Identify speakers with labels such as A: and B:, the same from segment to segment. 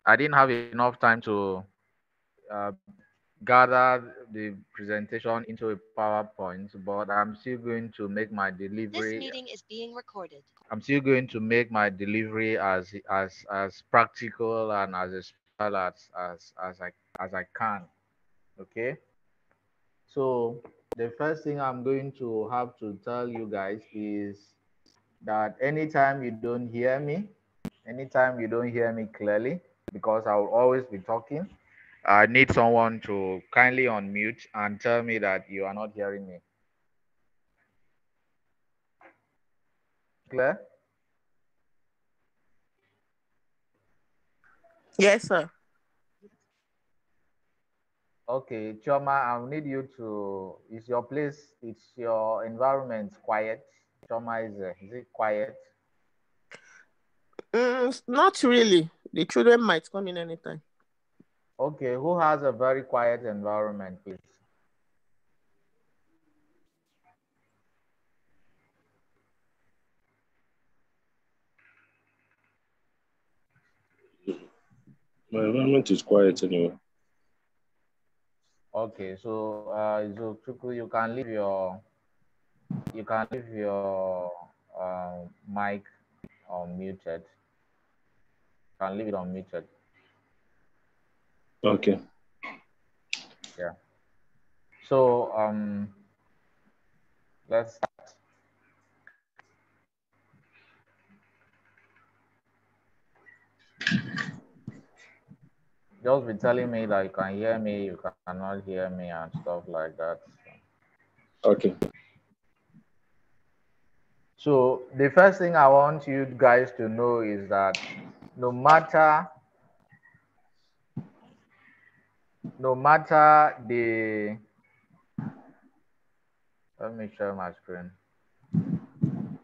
A: I didn't have enough time to uh, gather the presentation into a PowerPoint, but I'm still going to make my
B: This
A: delivery.
B: meeting is being recorded.
A: I'm still going to make my delivery as practical and as special as I can. Okay. So the first thing I'm going to have to tell you guys is that anytime you don't hear me clearly, because I will always be talking, I need someone to kindly unmute and tell me that you are not hearing me. Clear?
C: Yes, sir.
A: Okay, Choma, I'll need you to, it's your environment quiet? Choma, is it quiet?
C: Not really. The children might come in anytime.
A: Okay, who has a very quiet environment, please?
D: My environment is quiet anyway.
A: Okay, so Chukwu, you can leave your mic unmuted. You can leave it unmuted.
D: Okay.
A: Yeah. So let's just be telling me that you can hear me, you cannot hear me, and stuff like that.
D: Okay.
A: So the first thing I want you guys to know is that no matter no matter the let me share my screen.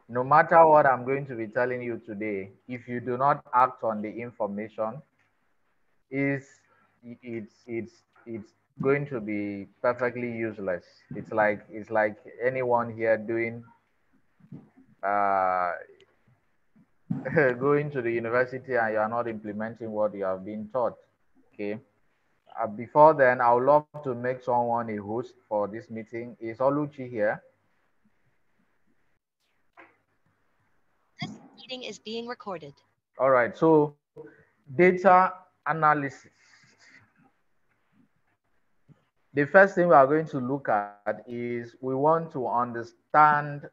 A: No matter what I'm going to be telling you today, if you do not act on the information, is it's going to be perfectly useless. It's like anyone here doing uh, going to the university and you are not implementing what you have been taught. Okay. Before then, I would love to make someone a host for this meeting. Is Oluchi here?
B: This meeting is being recorded.
A: All right. So, data analysis. The first thing we are going to look at is we want to understand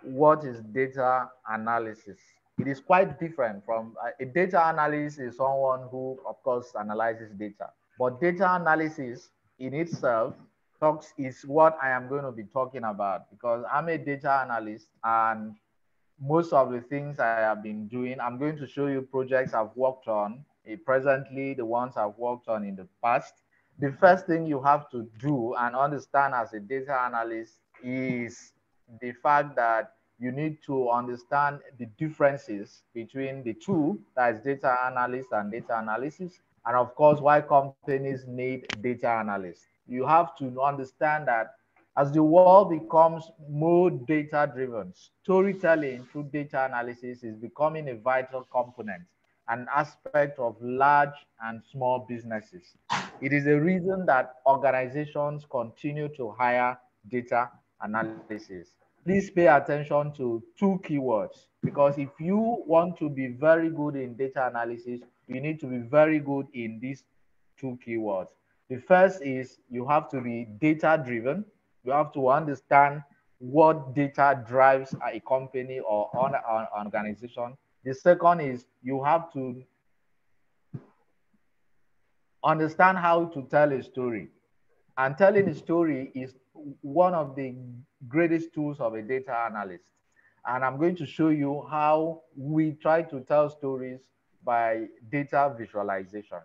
A: what is data analysis. It is quite different from a data analyst is someone who, of course, analyzes data. But data analysis in itself talks is what I am going to be talking about because I'm a data analyst and most of the things I have been doing, I'm going to show you projects I've worked on presently, the ones I've worked on in the past. The first thing you have to do and understand as a data analyst is the fact that you need to understand the differences between the two, that is data analyst and data analysis, and of course, why companies need data analysts. You have to understand that as the world becomes more data driven, storytelling through data analysis is becoming a vital component, an aspect of large and small businesses. It is a reason that organizations continue to hire data analysis. Please pay attention to two keywords because if you want to be very good in data analysis, you need to be very good in these two keywords. The first is you have to be data driven. You have to understand what data drives a company or on an organization. The second is you have to understand how to tell a story. And telling a story is one of the greatest tools of a data analyst. And I'm going to show you how we try to tell stories by data visualization.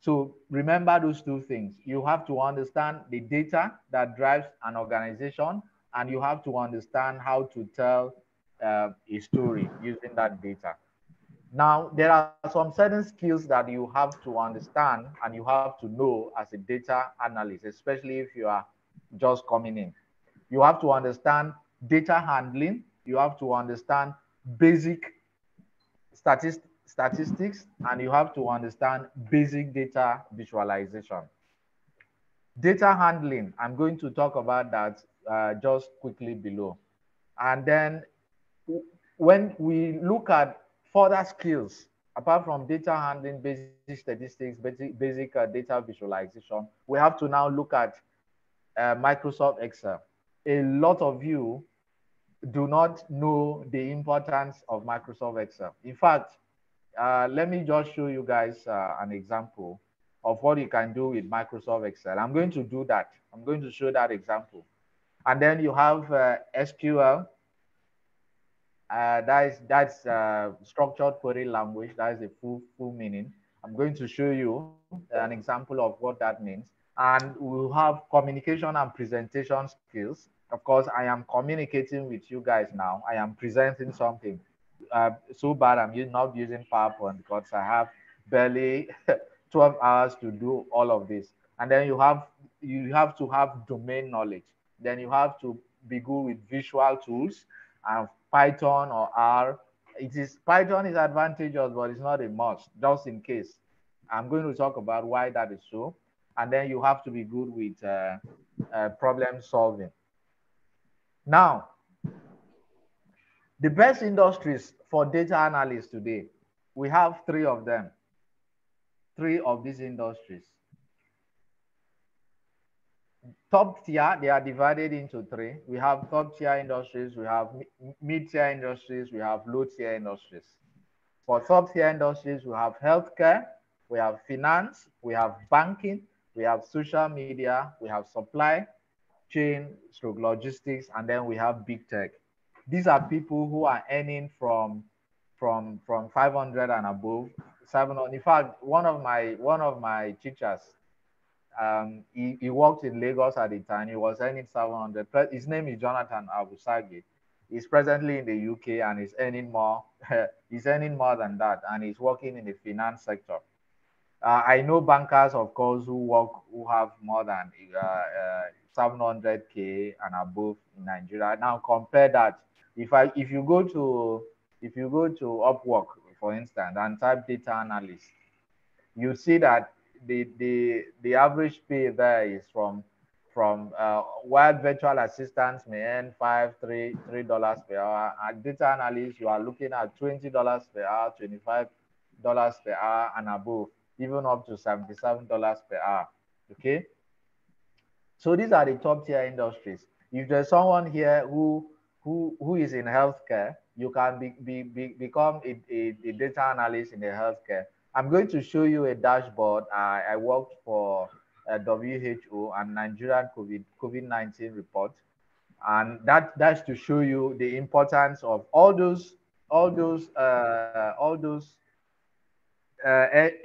A: So remember those two things. You have to understand the data that drives an organization, and you have to understand how to tell a story using that data. Now, there are some certain skills that you have to understand and you have to know as a data analyst, especially if you are just coming in. You have to understand data handling. You have to understand basic statistics, and you have to understand basic data visualization. Data handling, I'm going to talk about that just quickly below. And then when we look at further skills, apart from data handling, basic statistics, basic data visualization, we have to now look at Microsoft Excel. A lot of you do not know the importance of Microsoft Excel. In fact, let me just show you guys an example of what you can do with Microsoft Excel. I'm going to do that. I'm going to show that example. And then you have SQL. That's structured query language. That is the full meaning. I'm going to show you an example of what that means. And we'll have communication and presentation skills. Of course, I am communicating with you guys now. I am presenting something. So bad I'm not using PowerPoint because I have barely 12 hours to do all of this. And then you have to have domain knowledge. Then you have to be good with visual tools and Python or R. Python is advantageous, but it's not a must, just in case. I'm going to talk about why that is so. And then you have to be good with problem solving. Now, the best industries for data analysts today, we have three of them, three of these industries. Top tier, they are divided into three. We have top tier industries, we have mid tier industries, we have low tier industries. For top tier industries, we have healthcare, we have finance, we have banking, we have social media, we have supply chain, stroke logistics, and then we have big tech. These are people who are earning from 500 and above, 700. In fact, one of my teachers, he worked in Lagos at the time. He was earning 700. His name is Jonathan Abusagi. He's presently in the UK and he's earning more. He's earning more than that, and he's working in the finance sector. I know bankers, of course, who have more than 700K and above in Nigeria. Now compare that. If you go to Upwork, for instance, and type data analyst, you see that the average pay there is while virtual assistants may earn $3 per hour, at data analysts you are looking at $20 per hour, $25 per hour and above, even up to $77 per hour. Okay, so these are the top tier industries. If there's someone here who is in healthcare, you can become a data analyst in the healthcare. I'm going to show you a dashboard. I worked for WHO and Nigerian COVID-19 report, and that's to show you the importance of all those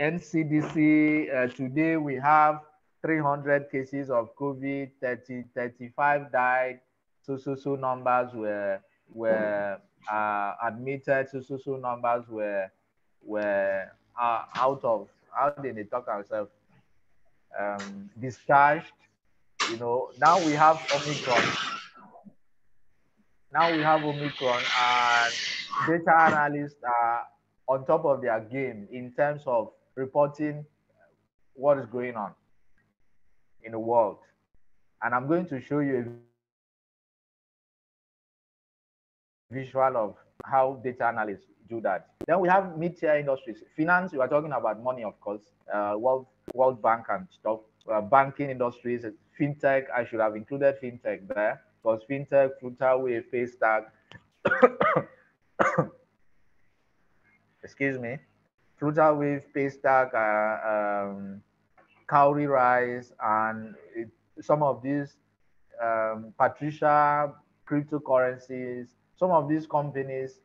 A: NCDC. Today we have 300 cases of COVID, 35 died, so numbers were admitted, so numbers were out of, how did they talk ourselves, discharged. Now we have Omicron. And data analysts are on top of their game in terms of reporting what is going on in the world. And I'm going to show you a visual of how data analysts do that. Then we have mid-tier industries. Finance, we are talking about money, of course. World Bank and stuff. Banking industries, fintech. I should have included fintech there because fintech, Flutterwave, Paystack, excuse me, Flutterwave, Paystack, Cowrie Rise, and some of these Patricia cryptocurrencies, some of these companies,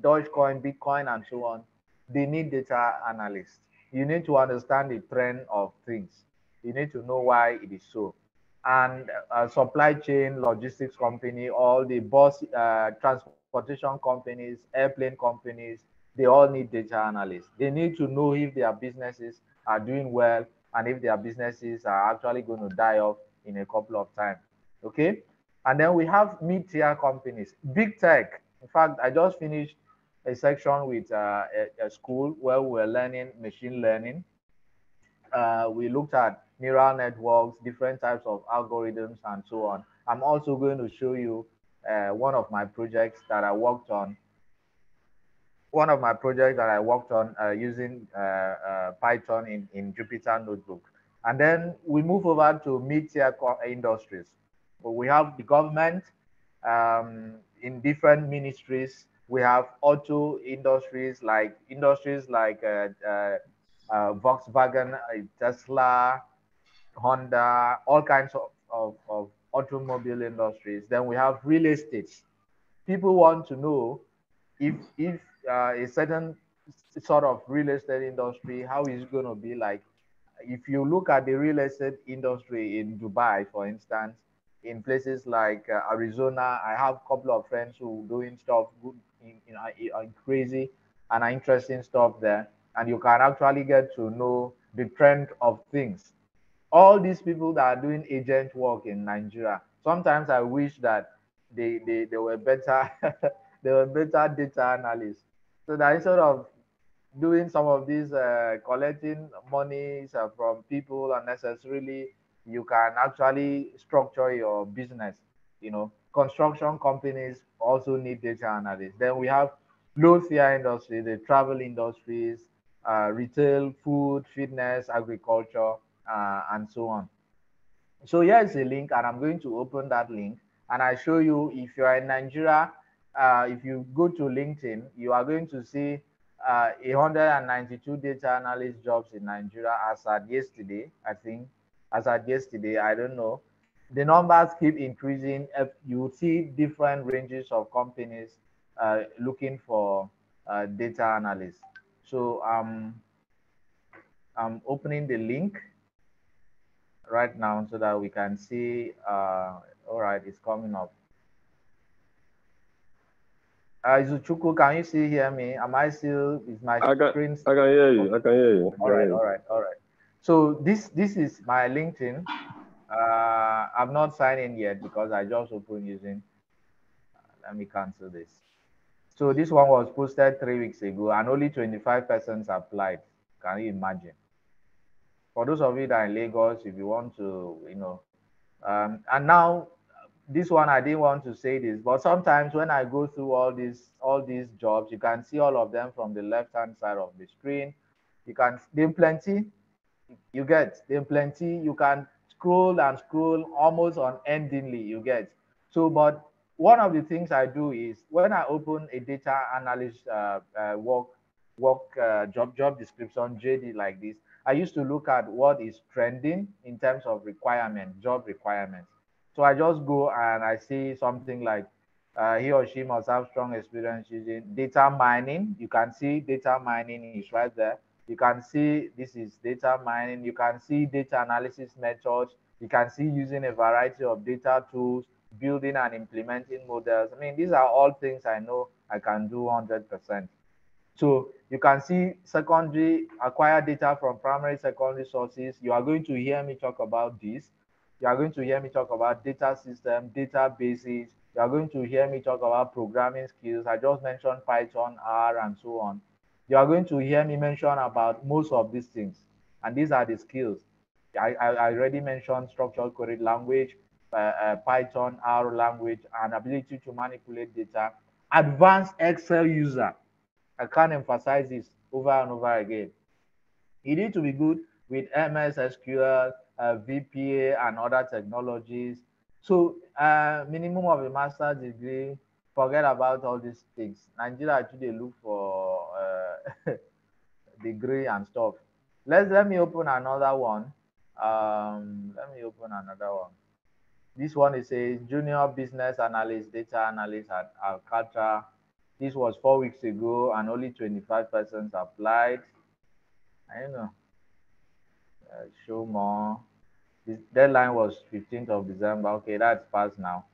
A: Dogecoin, Bitcoin, and so on, they need data analysts. You need to understand the trend of things. You need to know why it is so. And supply chain, logistics company, all the bus transportation companies, airplane companies, they all need data analysts. They need to know if their businesses are doing well and if their businesses are actually going to die off in a couple of time. Okay. And then we have mid-tier companies, big tech. In fact, I just finished a section with a school where we were learning machine learning. We looked at neural networks, different types of algorithms, and so on. I'm also going to show you one of my projects that I worked on. One of my projects that I worked on using Python in Jupyter Notebook. And then we move over to mid-tier industries. We have the government in different ministries. We have auto industries like Volkswagen, Tesla, Honda, all kinds of automobile industries. Then we have real estate. People want to know if a certain sort of real estate industry, how is it going to be like? If you look at the real estate industry in Dubai, for instance, in places like Arizona, I have a couple of friends who doing stuff good in crazy and interesting stuff there, and you can actually get to know the trend of things. All these people that are doing agent work in Nigeria, sometimes I wish that they were better they were better data analysts. So that instead of doing some of these collecting monies from people unnecessarily, you can actually structure your business. Construction companies also need data analysts. Then we have low tier industry, the travel industries, retail, food, fitness, agriculture, and so on. So here's a link, and I'm going to open that link, and I show you if you are in Nigeria. If you go to LinkedIn, you are going to see 192 data analyst jobs in Nigeria as at yesterday. I think as at yesterday, I don't know. The numbers keep increasing. You see different ranges of companies looking for data analysts. So I'm opening the link right now so that we can see. All right, it's coming up. Izuchuku, can you still hear me? Am I still, is my screen?
D: I can hear you. I can hear you.
A: All right, all right, all right. So this is my LinkedIn. I've not signed in yet because I just opened using. Let me cancel this. So this one was posted 3 weeks ago, and only 25 persons applied. Can you imagine? For those of you that are in Lagos, if you want to, and now this one I didn't want to say this, but sometimes when I go through all these jobs, you can see all of them from the left hand side of the screen. You can there plenty. You get there plenty. You can scroll and scroll almost unendingly. You get so, but one of the things I do is when I open a data analyst work job description JD like this, I used to look at what is trending in terms of job requirements. So I just go and I see something like he or she must have strong experience using data mining. You can see data mining is right there. You can see this is data mining. You can see data analysis methods. You can see using a variety of data tools, building and implementing models. I mean, these are all things I know I can do 100%. So you can see secondary, acquire data from primary, secondary sources. You are going to hear me talk about this. You are going to hear me talk about data system, databases. You are going to hear me talk about programming skills. I just mentioned Python, R, and so on. You are going to hear me mention about most of these things. And these are the skills. I already mentioned structured query language, Python, R language, and ability to manipulate data. Advanced Excel user. I can't emphasize this over and over again. You need to be good with MS SQL, VPA, and other technologies. So, minimum of a master's degree. Forget about all these things. Nigeria actually look for degree and stuff. Let me open another one. Let me open another one. This one is a junior business analyst, data analyst at Alcatra. This was 4 weeks ago, and only 25 persons applied. I don't know. Show more. This deadline was 15th of December. Okay, that's past now.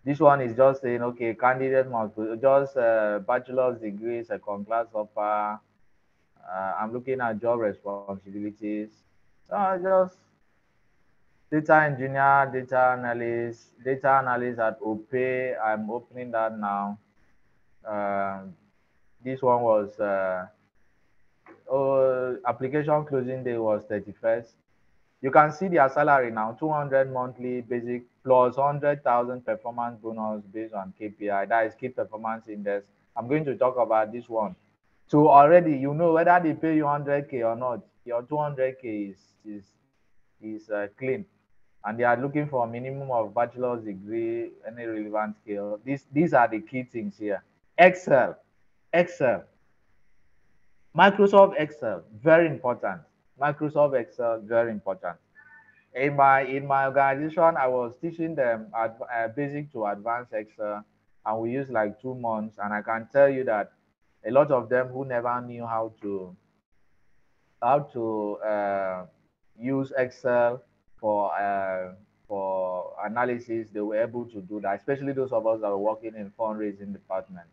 A: This one is just saying, okay, candidate must just bachelor's degree, second class upper. I'm looking at job responsibilities. Just data engineer, data analyst at OPE. I'm opening that now. This one was application closing day was 31st. You can see their salary now, 200 monthly basic plus 100,000 performance bonus based on KPI. That is key performance index. I'm going to talk about this one. So already you know whether they pay you 100K or not. Your 200K is clean, and they are looking for a minimum of bachelor's degree, any relevant skill. These are the key things here. Excel, Excel, Microsoft Excel, very important. Microsoft Excel, very important. In my organization, I was teaching them basic to advanced Excel, and we used like 2 months. And I can tell you that a lot of them who never knew how to use Excel for uh, for analysis, they were able to do that. Especially those of us that were working in fundraising department.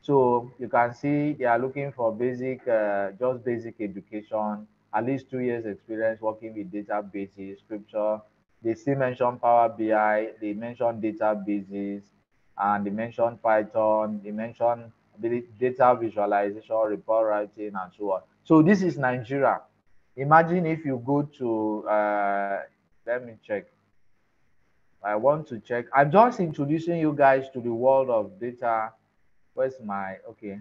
A: So you can see they are looking for just basic education, at least 2 years experience working with databases, scripture. They still mention Power BI, they mention databases, and they mention Python, they mention data visualization, report writing, and so on. So this is Nigeria. Imagine if you go to, let me check. I want to check. I'm just introducing you guys to the world of data. Where's my, okay.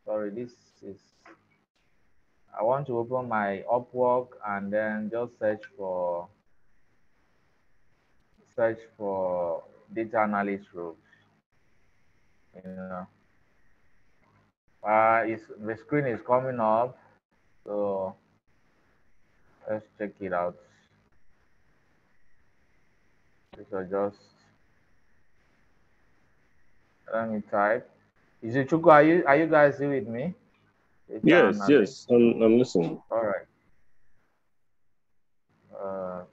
A: Sorry, this is, I want to open my Upwork and then just search for data analyst roles. You know, the screen is coming up, so let's check it out. This will just, let me type. Is it Chuku? Are you guys here with me? Data
D: Yes,
A: analyst.
D: yes, I'm listening.
A: All right. Uh,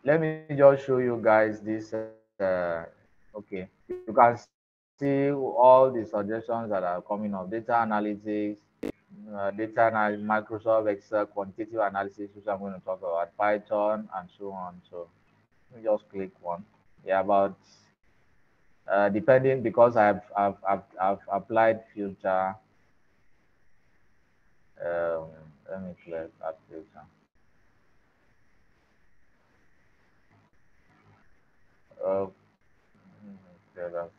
A: Let me just show you guys this. Okay, you can see all the suggestions that are coming up: data analytics, Microsoft Excel, quantitative analysis, which I'm going to talk about, Python, and so on. So let me just click one. Yeah, about depending, because I've applied filter. Um, Let me click that filter. Uh, clear that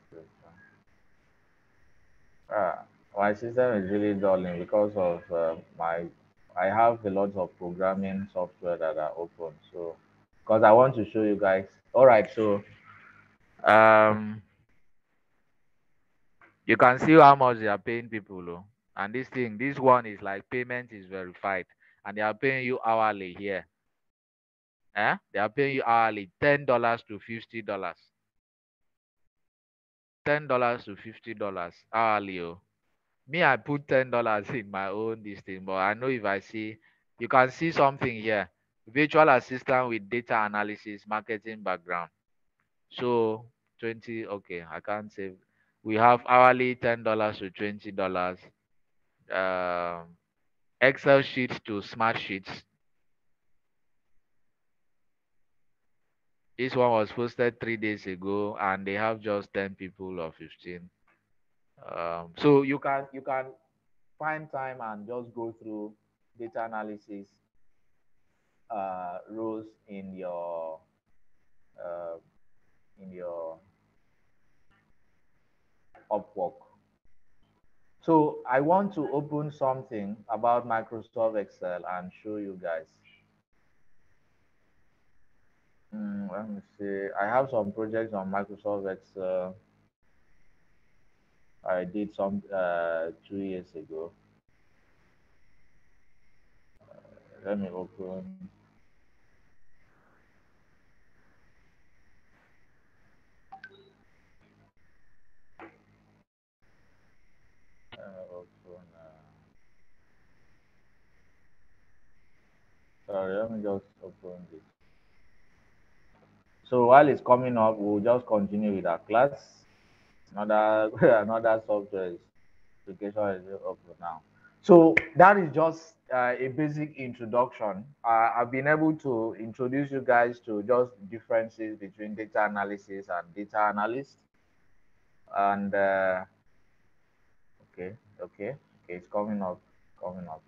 A: filter. My system is really dulling because of I have a lot of programming software that are open. So, because I want to show you guys. All right, so um, you can see how much they are paying people, oh. And this one is like payment is verified, and they are paying you hourly here. They are paying you hourly, $10 to $50, $10 to $50 hourly, oh. Me, I put $10 in my own this thing, but I know if I see, you can see something here. Virtual assistant with data analysis, marketing background. So 20, okay, I can't save. We have hourly $10 to $20. Um, Excel sheets to smart sheets. This one was posted 3 days ago, and they have just 10 people or 15. So you can find time and just go through data analysis roles uh, in your Upwork. So I want to open something about Microsoft Excel and show you guys. Let me see. I have some projects on Microsoft Excel. I did some 2 years ago. Let me open. Open. Sorry, let me just open this. So while it's coming up, we'll just continue with our class. Another another software application is open now. So that is just a basic introduction. I've been able to introduce you guys to just differences between data analysis and data analyst. And okay, okay, okay, it's coming up, coming up.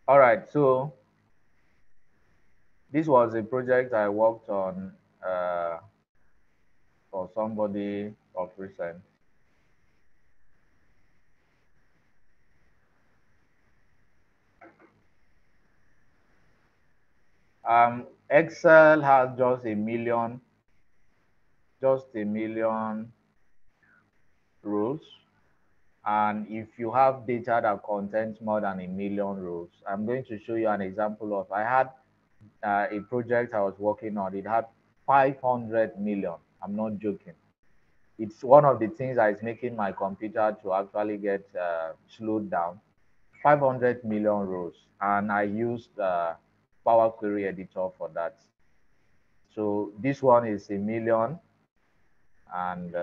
A: All right, so this was a project I worked on uh, for somebody of recent. Excel has just a million rows. And if you have data that contains more than a million rows, I'm going to show you an example of, I had a project I was working on. It had 500 million. I'm not joking. It's one of the things that is making my computer to actually get slowed down. 500 million rows. And I used Power Query Editor for that. So this one is a million. And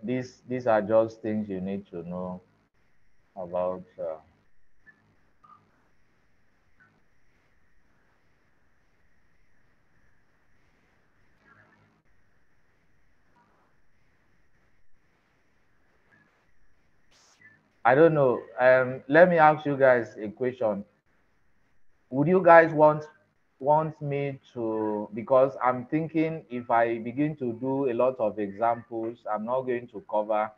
A: these are just things you need to know about. I don't know. Let me ask you guys a question. Would you guys want me to, because I'm thinking if I begin to do a lot of examples, I'm not going to cover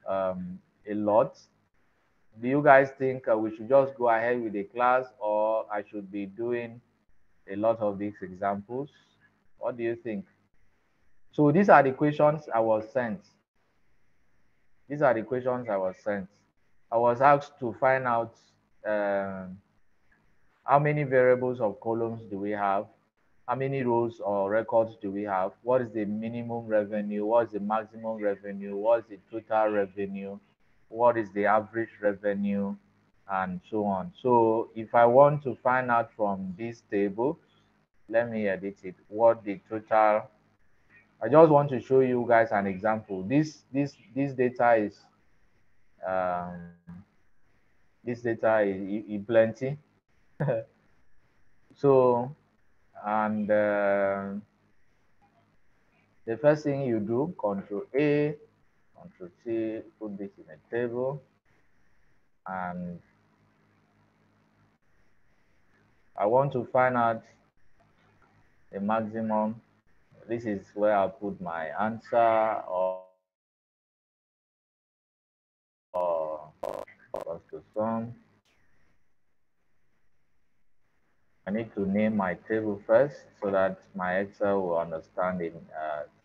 A: a lot. Do you guys think we should just go ahead with the class, or I should be doing a lot of these examples? What do you think? So these are the questions I was sent. These are the questions I was sent. I was asked to find out um, how many variables of columns do we have? How many rows or records do we have? What is the minimum revenue? What is the maximum revenue? What is the total revenue? What is the average revenue? And so on. So if I want to find out from this table, let me edit it. What the total, I just want to show you guys an example. This data is um, plenty. So, and the first thing you do, Control A, Control T, put this in a table, and I want to find out the maximum. This is where I put my answer, or equals to sum. I need to name my table first so that my Excel will understand the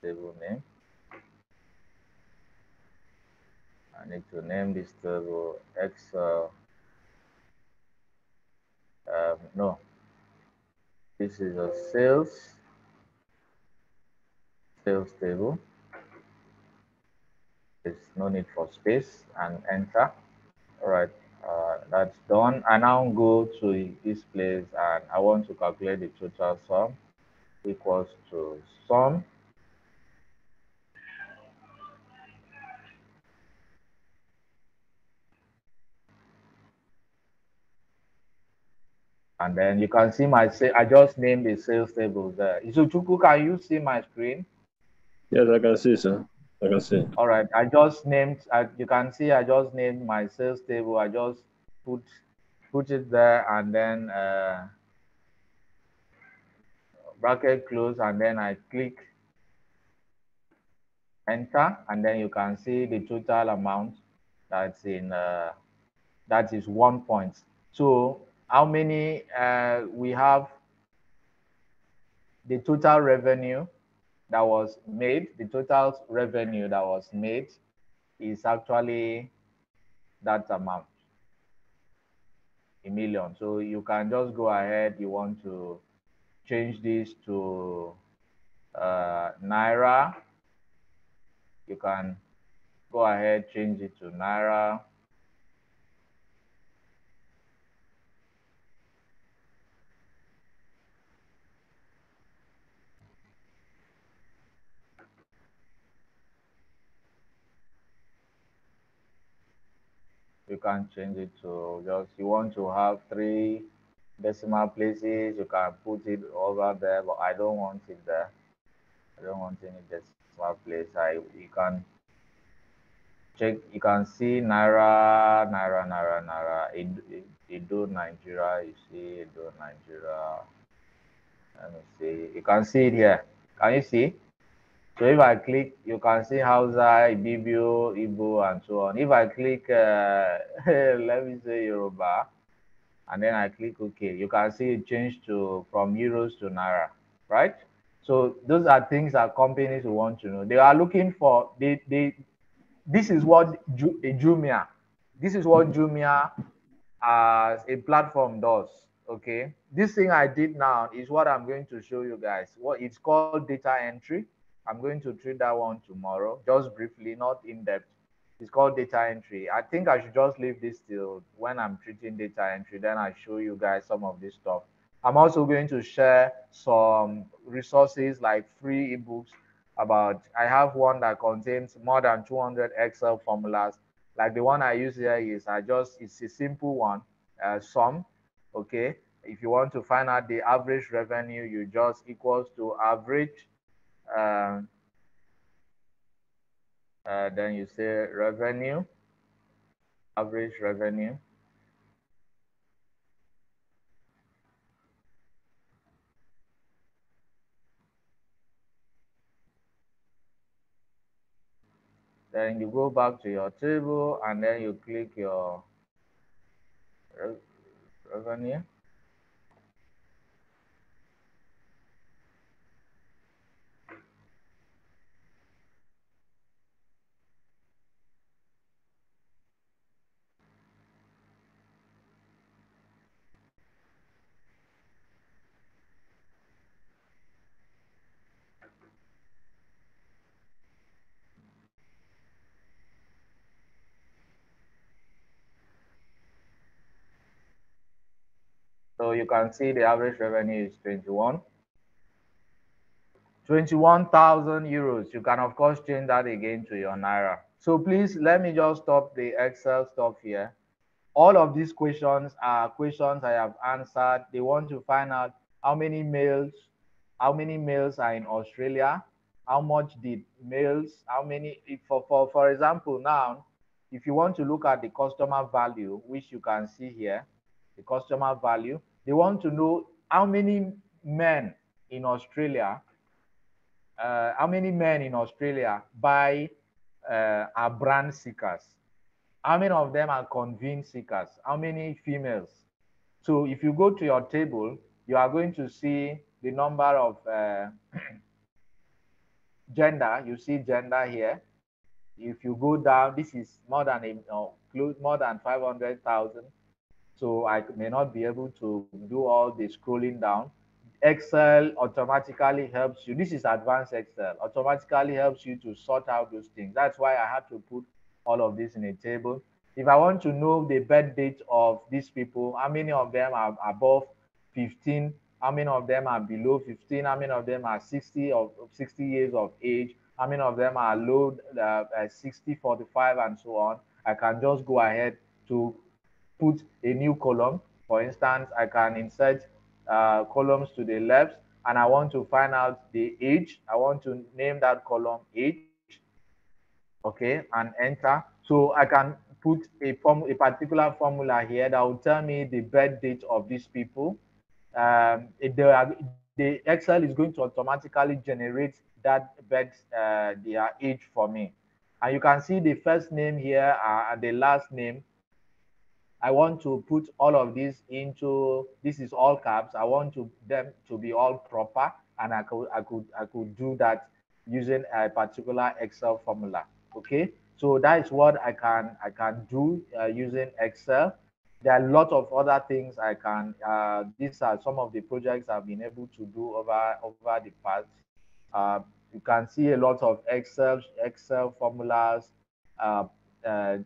A: table name. I need to name this table Excel. No, this is a sales table. There's no need for space, and enter. All right, that's done. I now go to this place and I want to calculate the total sum equals to sum. And then you can see I just named the sales table there. Isuchuku, can you see my screen?
D: Yes, I can see, sir. I can see.
A: All right, I just named, you can see I just named my sales table. I just put it there, and then bracket close, and then I click enter, and then you can see the total amount that's in that is 1 point. So how many we have? The total revenue that was made, the total revenue that was made is actually that amount, a million. So you can just go ahead, you want to change this to naira, you can go ahead, change it to naira. you can change it to just you want to have three decimal places, you can put it over there, but I don't want it there. I don't want any decimal place. You can check, you can see Naira. It do Nigeria, you see it do Nigeria. Let me see. You can see it here. Can you see? So if I click, you can see Hausa, Ibibio, Igbo, and so on. If I click, let me say Yoruba, and then I click OK, you can see it change to from euros to naira, right? So those are things that companies want to know. They are looking for this is what Jumia, this is what Jumia as a platform does. Okay, this thing I did now is what I'm going to show you guys. What it's called data entry. I'm going to treat that one tomorrow, just briefly, not in depth. It's called data entry. I think I should just leave this till when I'm treating data entry, then I show you guys some of this stuff. I'm also going to share some resources like free ebooks about, I have one that contains more than 200 Excel formulas. Like the one I use here is it's a simple one, sum. Okay, if you want to find out the average revenue, you just equals to average, um, then you say revenue, average revenue. Then you go back to your table and then you click your revenue. So you can see the average revenue is 21,000 euros. You can of course change that again to your naira. So please let me just stop the Excel stuff here. All of these questions are questions I have answered. They want to find out how many males are in Australia, how much did males, how many, if for example, now, if you want to look at the customer value, which you can see here, the customer value, they want to know how many men in Australia, how many men in Australia buy are brand seekers. How many of them are convinced seekers? How many females? So if you go to your table, you are going to see the number of gender. You see gender here. If you go down, this is more than more than 500,000. So I may not be able to do all the scrolling down. Excel automatically helps you. This is advanced Excel. Automatically helps you to sort out those things. That's why I had to put all of this in a table. If I want to know the birth date of these people, how many of them are above 15, how many of them are below 15, how many of them are 60 years of age, how many of them are low 60, 45, and so on, I can just go ahead to put a new column. For instance, I can insert columns to the left, and I want to find out the age. I want to name that column age, okay, and enter. So I can put a particular formula here that will tell me the birth date of these people. The Excel is going to automatically generate that birth their age for me. And you can see the first name here and the last name. I want to put all of this into, this is all caps. I want them to be all proper, and I could do that using a particular Excel formula. Okay, so that is what I can do using Excel. There are a lot of other things I can. These are some of the projects I've been able to do over the past. Uh, you can see a lot of Excel formulas, uh, uh,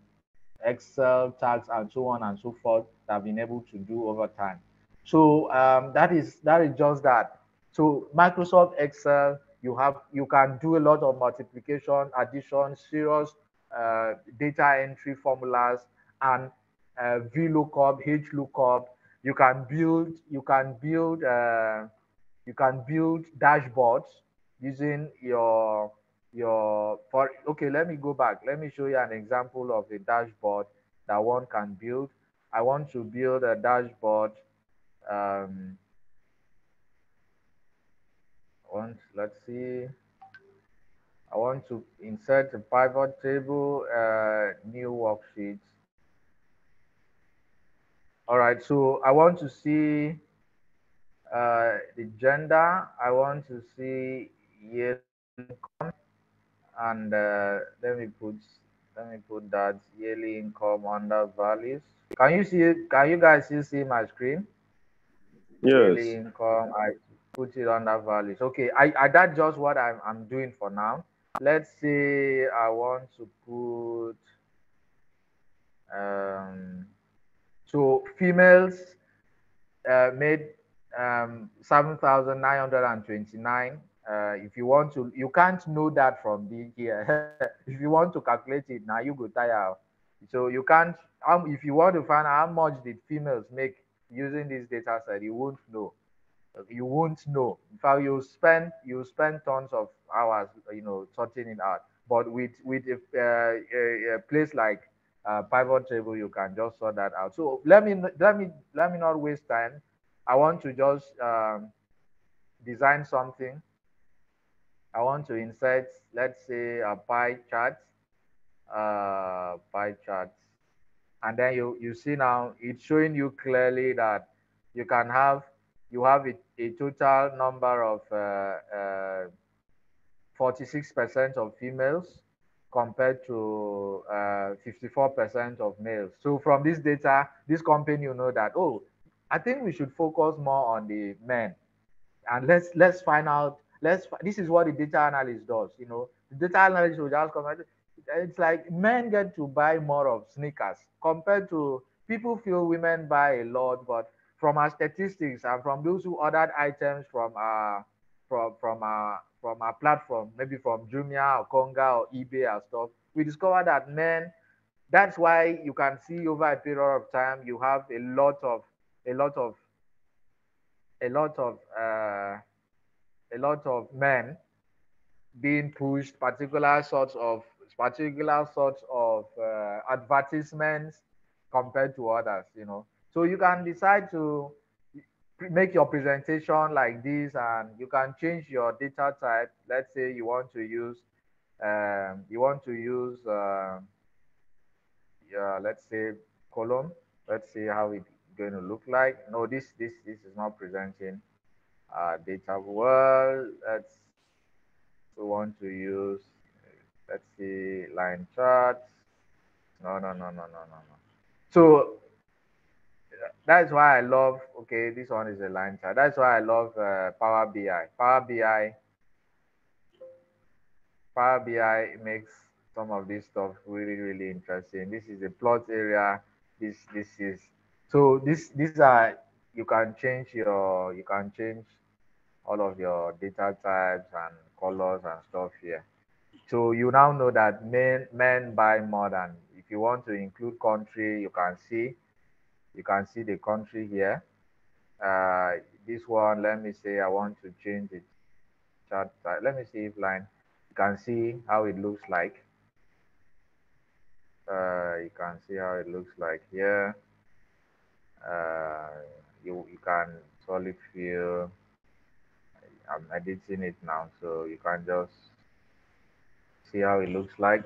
A: Excel tags, and so on and so forth that I've been able to do over time. So that is just that. So Microsoft Excel, you can do a lot of multiplication, addition, serious data entry formulas, and VLOOKUP, HLOOKUP. You can build, you can build dashboards using your for okay, let me go back. Let me show you an example of a dashboard that one can build. I want to build a dashboard. Um, let's see. I want to insert a pivot table, new worksheet. All right, so I want to see the gender. I want to see yearly income, and let me put that yearly income under values. Can you see it? Can you guys still see my screen? Yearly
D: Yes.
A: income. I put it under values. Okay, I that's just what I'm doing for now. Let's say I want to put um so females made 7,929. If you want to, you can't know that from being here. If you want to calculate it now, you go tire. So you can't. If you want to find out how much did females make using this data set, you won't know. You won't know. In fact, you spend tons of hours, sorting it out. But with a place like pivot table, you can just sort that out. So let me not waste time. I want to just design something. I want to insert, let's say, a pie chart, and then you see now it's showing you clearly that you can have you have a total number of 46% of females compared to 54% of males. So from this data, this company will know that, oh, I think we should focus more on the men, and let's find out. This is what the data analyst does. The data analyst will just come and it's like men get to buy more of sneakers compared to people feel women buy a lot, but from our statistics and from those who ordered items from our platform, maybe from Jumia or Konga or eBay or stuff, we discovered that men. That's why you can see over a period of time you have a lot of a lot of a lot of men being pushed particular sorts of advertisements compared to others. So you can decide to make your presentation like this, and you can change your data type. Let's say you want to use yeah, let's say column. Let's see how it's going to look like. No, this is not presenting data well. We want to use, let's see, line charts. No, no, no, no, no, no, no. So that's why I love, okay, this one is a line chart. That's why I love Power BI. Power BI makes some of this stuff really, really interesting. This is a plot area. This is, so these are, you can change all of your data types and colors and stuff here. So you now know that men buy more than. If you want to include country, you can see the country here. This one, let me say I want to change the chart type. Let me see if line. You can see how it looks like. You can see how it looks like here. Uh, you can solid fill. I'm editing it now, so you can just see how it looks like.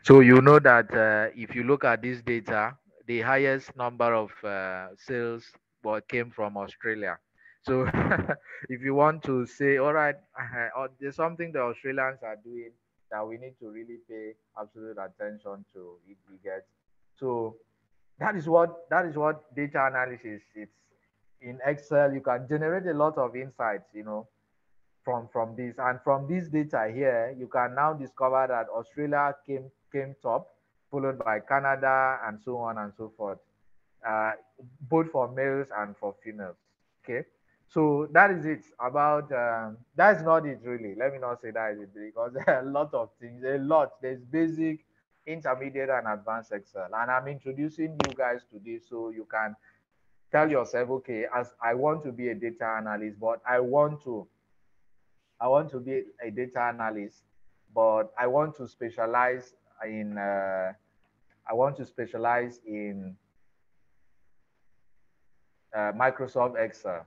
A: So you know that if you look at this data, the highest number of sales came from Australia. So if you want to say, all right, there's something the Australians are doing that we need to really pay absolute attention to, if we get. So that is what data analysis. It's in Excel. You can generate a lot of insights, from this, and from this data here you can now discover that Australia came top, followed by Canada, and so on and so forth, uh, both for males and for females. Okay, so that is it about that's not it really. Let me not say that is it, because there are a lot of things, a lot. There's basic, intermediate and advanced Excel. And I'm introducing you guys to this so you can tell yourself, okay, as I want to be a data analyst, but I want to be a data analyst, but I want to specialize in Microsoft Excel,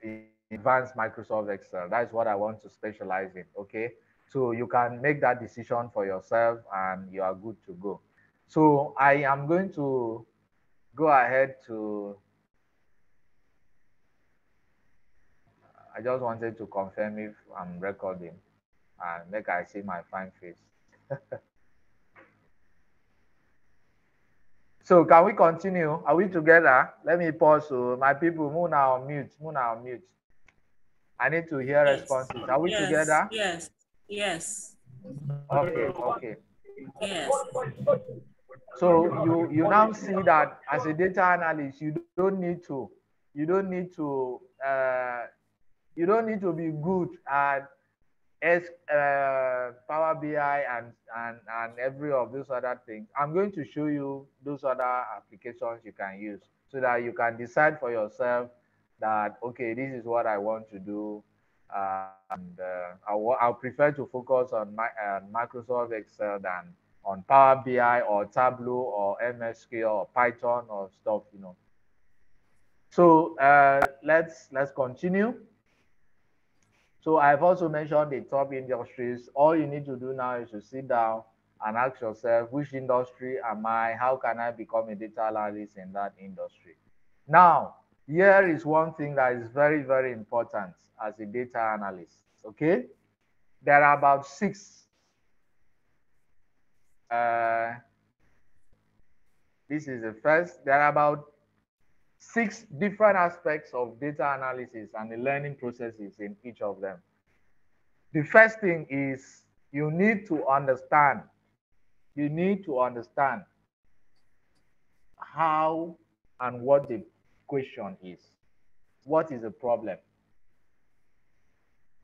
A: in advanced Microsoft Excel. That's what I want to specialize in. Okay, so you can make that decision for yourself, and you are good to go. So I am going to go ahead to. I just wanted to confirm if I'm recording and make I see my fine face. So can we continue? Are we together? Let me pause. So my people, move now on mute. Move now on mute. I need to hear
E: Yes.
A: responses. Are we
E: Yes.
A: together?
E: Yes. Yes.
A: Okay. Okay.
E: Yes.
A: So you now see that as a data analyst, you don't need to you don't need to be good at Power BI and every of those other things. I'm going to show you those other applications you can use so that you can decide for yourself that, okay, this is what I want to do. And I'll prefer to focus on Microsoft Excel than on Power BI or Tableau or MSQ or Python or stuff, you know. So let's continue. So I've also mentioned the top industries. All you need to do now is to sit down and ask yourself, which industry am I? How can I become a data analyst in that industry? Now, here is one thing that is very, very important as a data analyst. Okay, there are about six. This is the first. There are about 6 different aspects of data analysis and the learning processes in each of them. The first thing is you need to understand how and what the question is. What is the problem?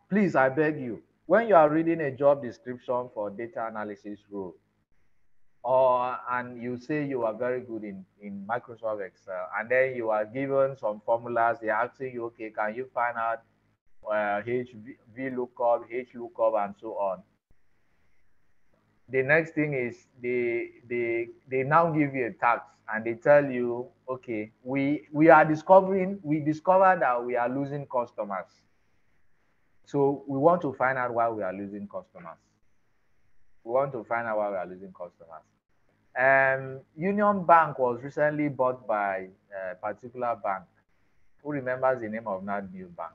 A: Please, I beg you, when you are reading a job description for data analysis role, and you say you are very good in Microsoft Excel, and then you are given some formulas, they're asking you, okay, can you find out VLOOKUP, HLOOKUP, and so on. The next thing is they now give you a task and they tell you, okay, we discovered that we are losing customers. So we want to find out why we are losing customers. Union Bank was recently bought by a particular bank. Who remembers the name of that new bank?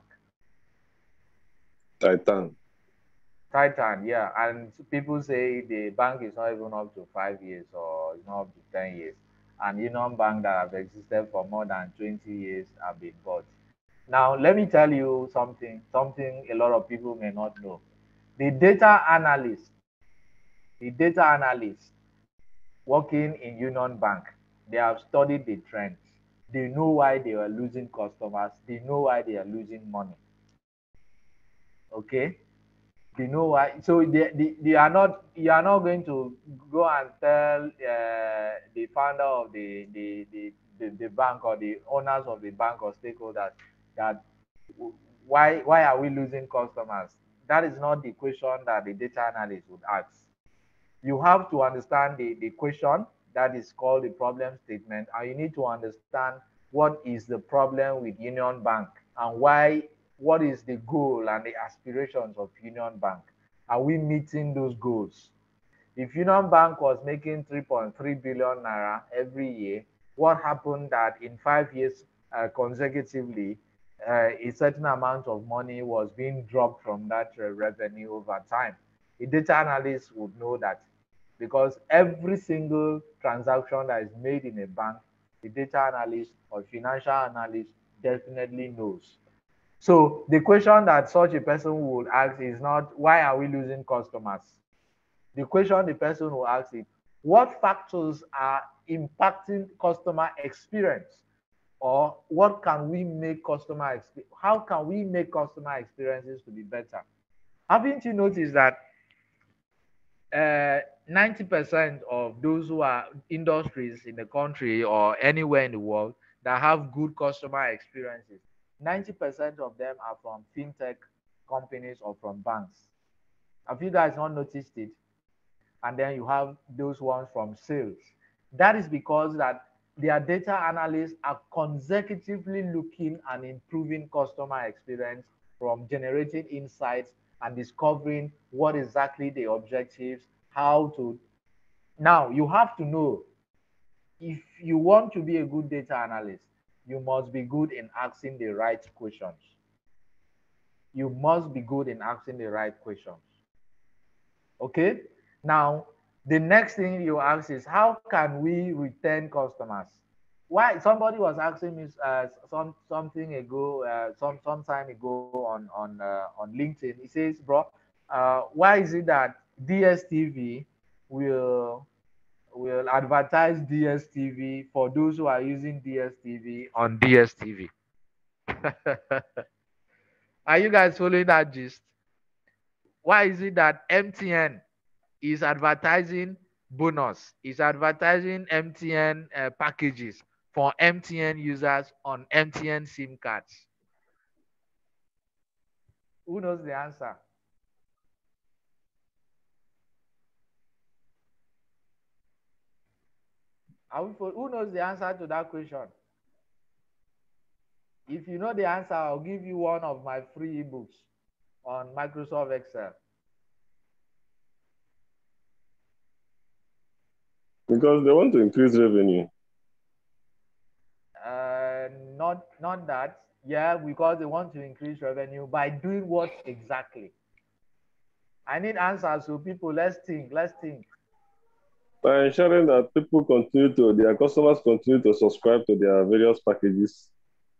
A: Titan, yeah. And people say the bank is not even up to 5 years or it's not up to 10 years. And Union Bank that have existed for more than 20 years have been bought. Now, let me tell you something a lot of people may not know. The data analyst working in Union Bank, they have studied the trends. They know why they are losing customers. They know why they are losing money. Okay? They know why. So they are not. You are not going to go and tell the founder of the bank or the owners of the bank or stakeholders that why are we losing customers? That is not the question that the data analyst would ask. You have to understand the question that is called the problem statement, and you need to understand what is the problem with Union Bank and what is the goal and the aspirations of Union Bank. Are we meeting those goals? If Union Bank was making 3.3 billion naira every year, what happened that in 5 years consecutively, a certain amount of money was being dropped from that revenue over time? A data analyst would know that, because every single transaction that is made in a bank, the data analyst or financial analyst definitely knows. So the question that such a person would ask is not, why are we losing customers? The question the person will ask is, what factors are impacting customer experience? Or what can we make how can we make customer experiences to be better? Haven't you noticed that 90% of those who are industries in the country or anywhere in the world that have good customer experiences, 90% of them are from fintech companies or from banks. Have you guys not noticed it? And then you have those ones from sales. That is because that their data analysts are consecutively looking and improving customer experience from generating insights and discovering what exactly the objectives, how to. Now, you have to know if you want to be a good data analyst, you must be good in asking the right questions. You must be good in asking the right questions. Okay? Now, the next thing you ask is how can we retain customers? Why somebody was asking me something ago, some time ago on LinkedIn. He says, "Bro, why is it that DSTV will advertise DSTV for those who are using DSTV on DSTV?" Are you guys following that gist? Why is it that MTN is advertising bonus, is advertising MTN packages for MTN users on MTN SIM cards? Who knows the answer? Who knows the answer to that question? If you know the answer, I'll give you one of my free ebooks on Microsoft Excel.
D: Because they want to increase revenue.
A: Not that. Yeah, because they want to increase revenue by doing what exactly? I need answers, so people, let's think. Let's think.
D: By ensuring that their customers continue to subscribe to their various packages,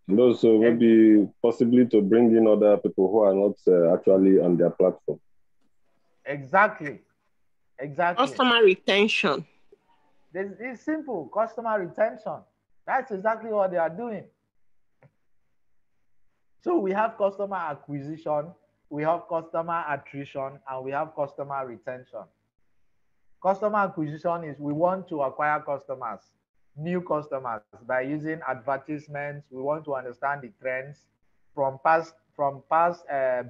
D: and also maybe possibly to bring in other people who are not actually on their platform.
A: Exactly. Exactly.
C: Customer retention.
A: It's simple. Customer retention. That's exactly what they are doing. So we have customer acquisition, we have customer attrition, and we have customer retention. Customer acquisition is we want to acquire customers, new customers by using advertisements. We want to understand the trends from past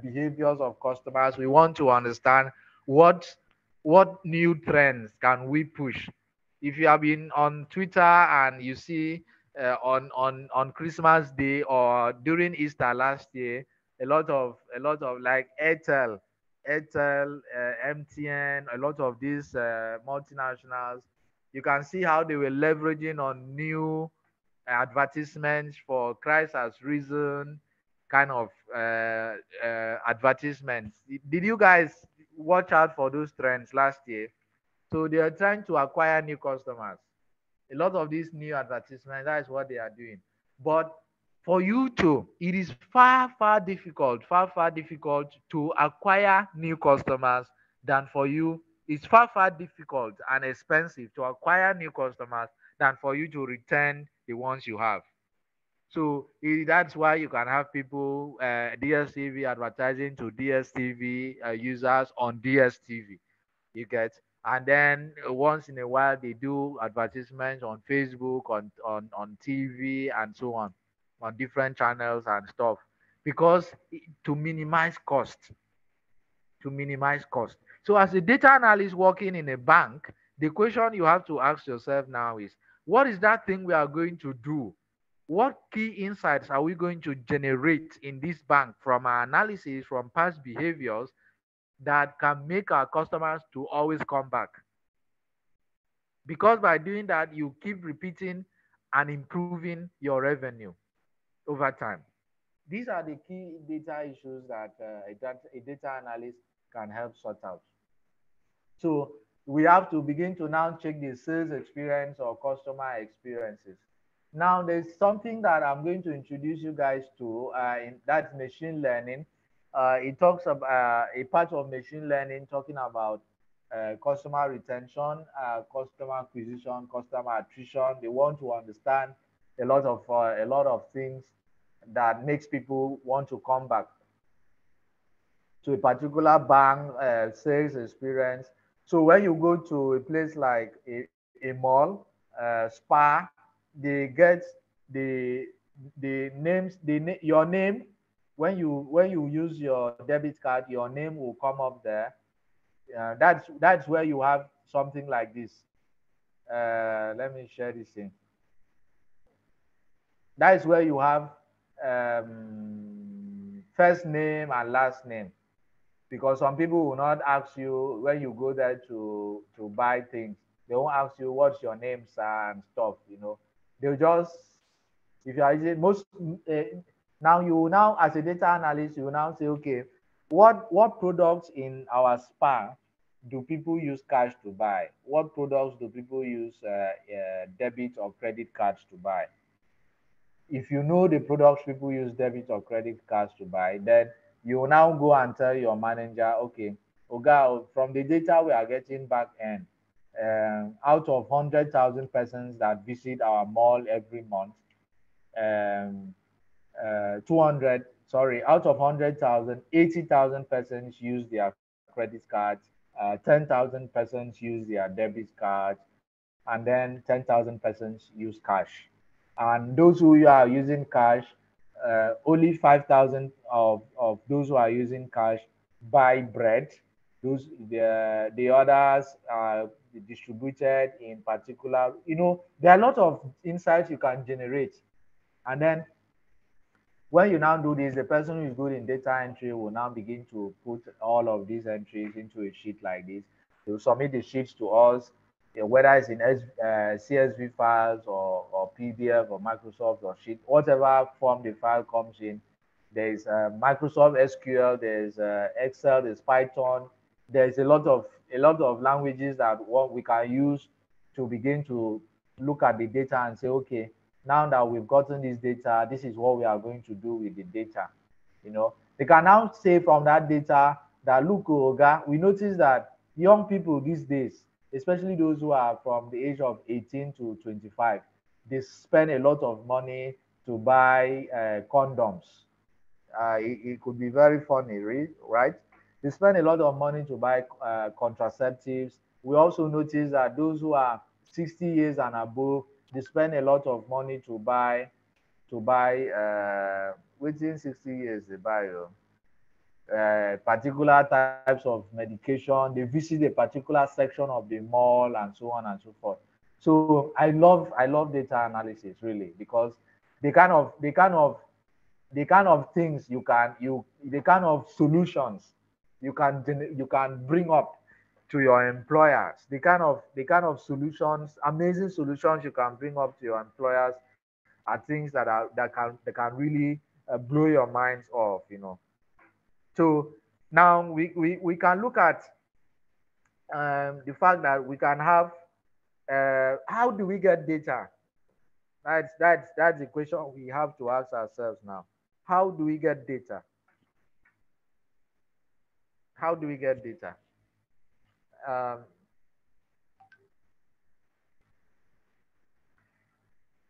A: behaviors of customers. We want to understand what new trends can we push. If you have been on Twitter and you see on Christmas Day or during Easter last year, a lot of like Airtel, MTN, a lot of these multinationals, you can see how they were leveraging on new advertisements for Christ has risen kind of advertisements. Did you guys watch out for those trends last year? So they are trying to acquire new customers. A lot of these new advertisements, that is what they are doing. But for you to, it is far difficult to acquire new customers than for you. It's far difficult and expensive to acquire new customers than for you to return the ones you have. So that's why you can have people DSTV advertising to DSTV users on DSTV. You get, and then once in a while they do advertisements on Facebook, on TV, and so on different channels and stuff, because to minimize cost, to minimize cost. So as a data analyst working in a bank, the question you have to ask yourself now is, what is that thing we are going to do? What key insights are we going to generate in this bank from our analysis, from past behaviors, that can make our customers to always come back? Because by doing that, you keep repeating and improving your revenue over time. These are the key data issues that a data analyst can help sort out. So we have to begin to now check the sales experience or customer experiences. Now, there's something that I'm going to introduce you guys to, that's machine learning. It talks about a part of machine learning talking about customer retention, customer acquisition, customer attrition. They want to understand a lot of things that makes people want to come back to a particular bank, sales experience, So when you go to a place like a mall, spa, they get the names, your name. When you use your debit card, your name will come up there. That's where you have something like this. Let me share this thing. That is where you have first name and last name, because some people will not ask you when you go there to buy things. They won't ask you what's your name, sir, and stuff. They'll just, if you are using most now, you will now, as a data analyst, you will now say, okay, what products in our spa do people use cash to buy? What products do people use debit or credit cards to buy? If you know the products people use debit or credit cards to buy, then you will now go and tell your manager, okay, Oga, from the data we are getting back end, out of 100,000 persons that visit our mall every month, um, 200, sorry, out of 100,000, 80,000 persons use their credit cards, 10,000 persons use their debit cards, and then 10,000 persons use cash. And those who are using cash, only 5,000 of those who are using cash buy bread. The others are distributed in particular. There are a lot of insights you can generate. And then when you now do this, the person who is good in data entry will now begin to put all of these entries into a sheet like this. They will submit the sheets to us, whether it's in CSV files or PDF or Microsoft or sheet, whatever form the file comes in. There's Microsoft SQL, there's Excel, there's Python. There's a lot of languages that what we can use to begin to look at the data and say, okay, now that we've gotten this data, this is what we are going to do with the data. They can now say from that data that, look, Oga, we notice that young people these days, especially those who are from the age of 18 to 25, they spend a lot of money to buy condoms. It could be very funny, right? They spend a lot of money to buy contraceptives. We also notice that those who are 60 years and above, they spend a lot of money to buy within 60 years they buy particular types of medication. They visit a particular section of the mall and so on and so forth. So I love data analysis, really, because the kind of the kind of the kind of things the kind of solutions you can bring up to your employers, the kind of solutions, amazing solutions you can bring up to your employers, are things that can really blow your minds off. So now we can look at the fact that we can have, how do we get data? That's the question we have to ask ourselves now. How do we get data? How do we get data? Um,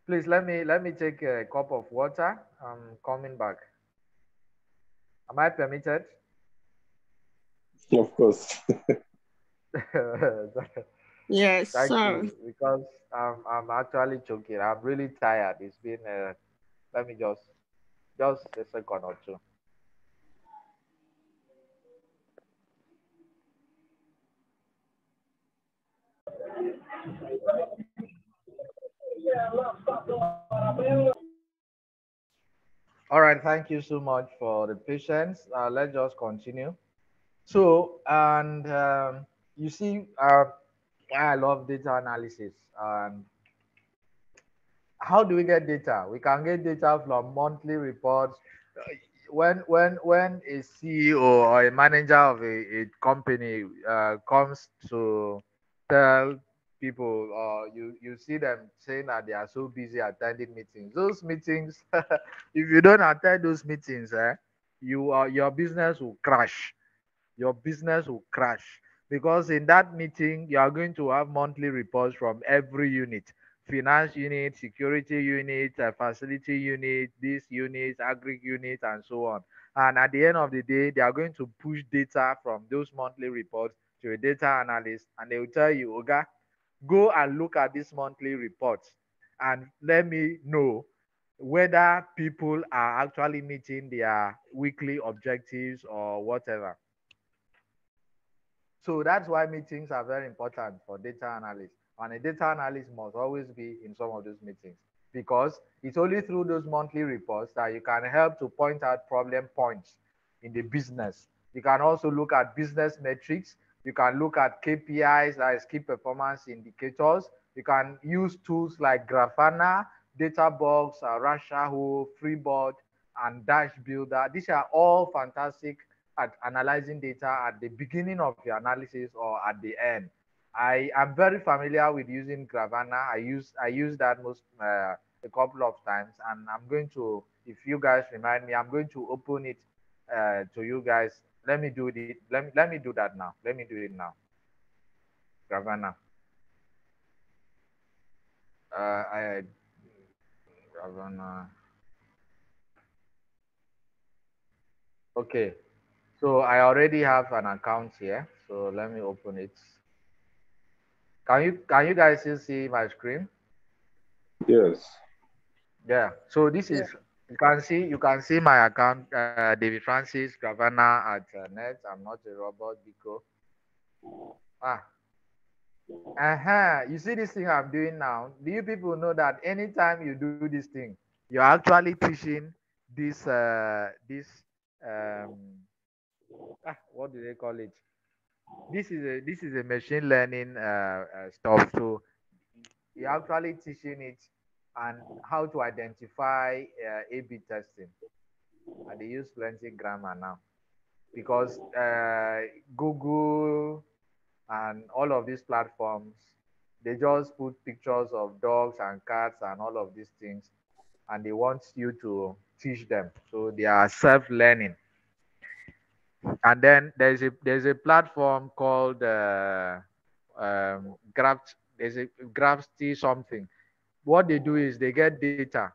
A: Please let me take a cup of water. I'm coming back. Am I permitted?
D: Of course.
C: Yes,
A: Thank
C: sir.
A: you, because I'm actually choking. I'm really tired. It's been let me just a second or two. All right, thank you so much for the patience. Let's just continue. So, and you see, why I love data analysis. And how do we get data? We can get data from monthly reports. When a CEO or a manager of a company comes to tell people, you see them saying that they are so busy attending meetings. Those meetings, if you don't attend those meetings, your business will crash. Your business will crash, because in that meeting you are going to have monthly reports from every unit: finance unit, security unit, facility unit, this unit, agri unit, and so on. And at the end of the day, they are going to push data from those monthly reports to a data analyst, and they will tell you, Oga, go and look at this monthly report and let me know whether people are actually meeting their weekly objectives or whatever. So that's why meetings are very important for data analysts. And a data analyst must always be in some of those meetings because it's only through those monthly reports that you can help to point out problem points in the business. You can also look at business metrics. You can look at KPIs, that is key performance indicators. You can use tools like Grafana, Databox, Rashaho, Freeboard, and Dash Builder. These are all fantastic at analyzing data at the beginning of your analysis or at the end. I am very familiar with using Grafana. I use that most a couple of times, and I'm going to, if you guys remind me, I'm going to open it to you guys. Let me do it. Let me do that now. Let me do it now. Grafana. I Grafana. Okay. So I already have an account here. So let me open it. Can you guys still see my screen?
D: Yes.
A: Yeah. So this
C: Yeah.
A: is, you can see my account, David Francis Gravana at net. I'm not a robot, Biko. Ah. You see this thing I'm doing now? Do you people know that anytime you do this thing, you're actually teaching this what do they call it? This is a machine learning stuff. So you're actually teaching it and how to identify A/B testing. And they use plenty grammar now because Google and all of these platforms, they just put pictures of dogs and cats and all of these things, and they want you to teach them. So they are self-learning. And then there's a platform called Graph. There's a Graph something. What they do is they get data.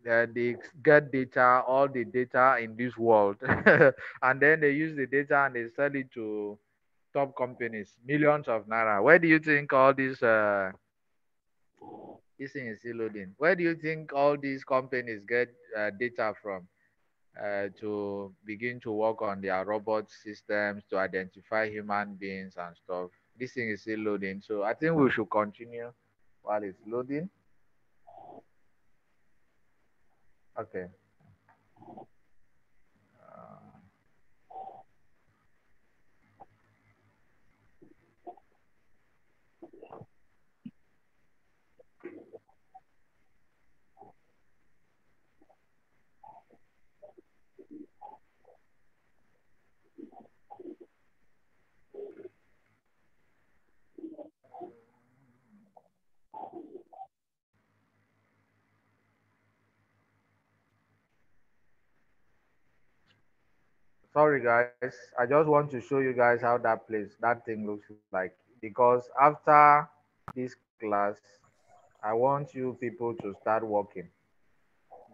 A: They get data, all the data in this world, and then they use the data and they sell it to top companies, millions of naira. Where do you think all this thing is still loading? Where do you think all these companies get data from to begin to work on their robot systems to identify human beings and stuff? This thing is still loading, so I think we should continue while it's loading. Okay. Sorry guys, I just want to show you guys how that thing looks like, because after this class I want you people to start working.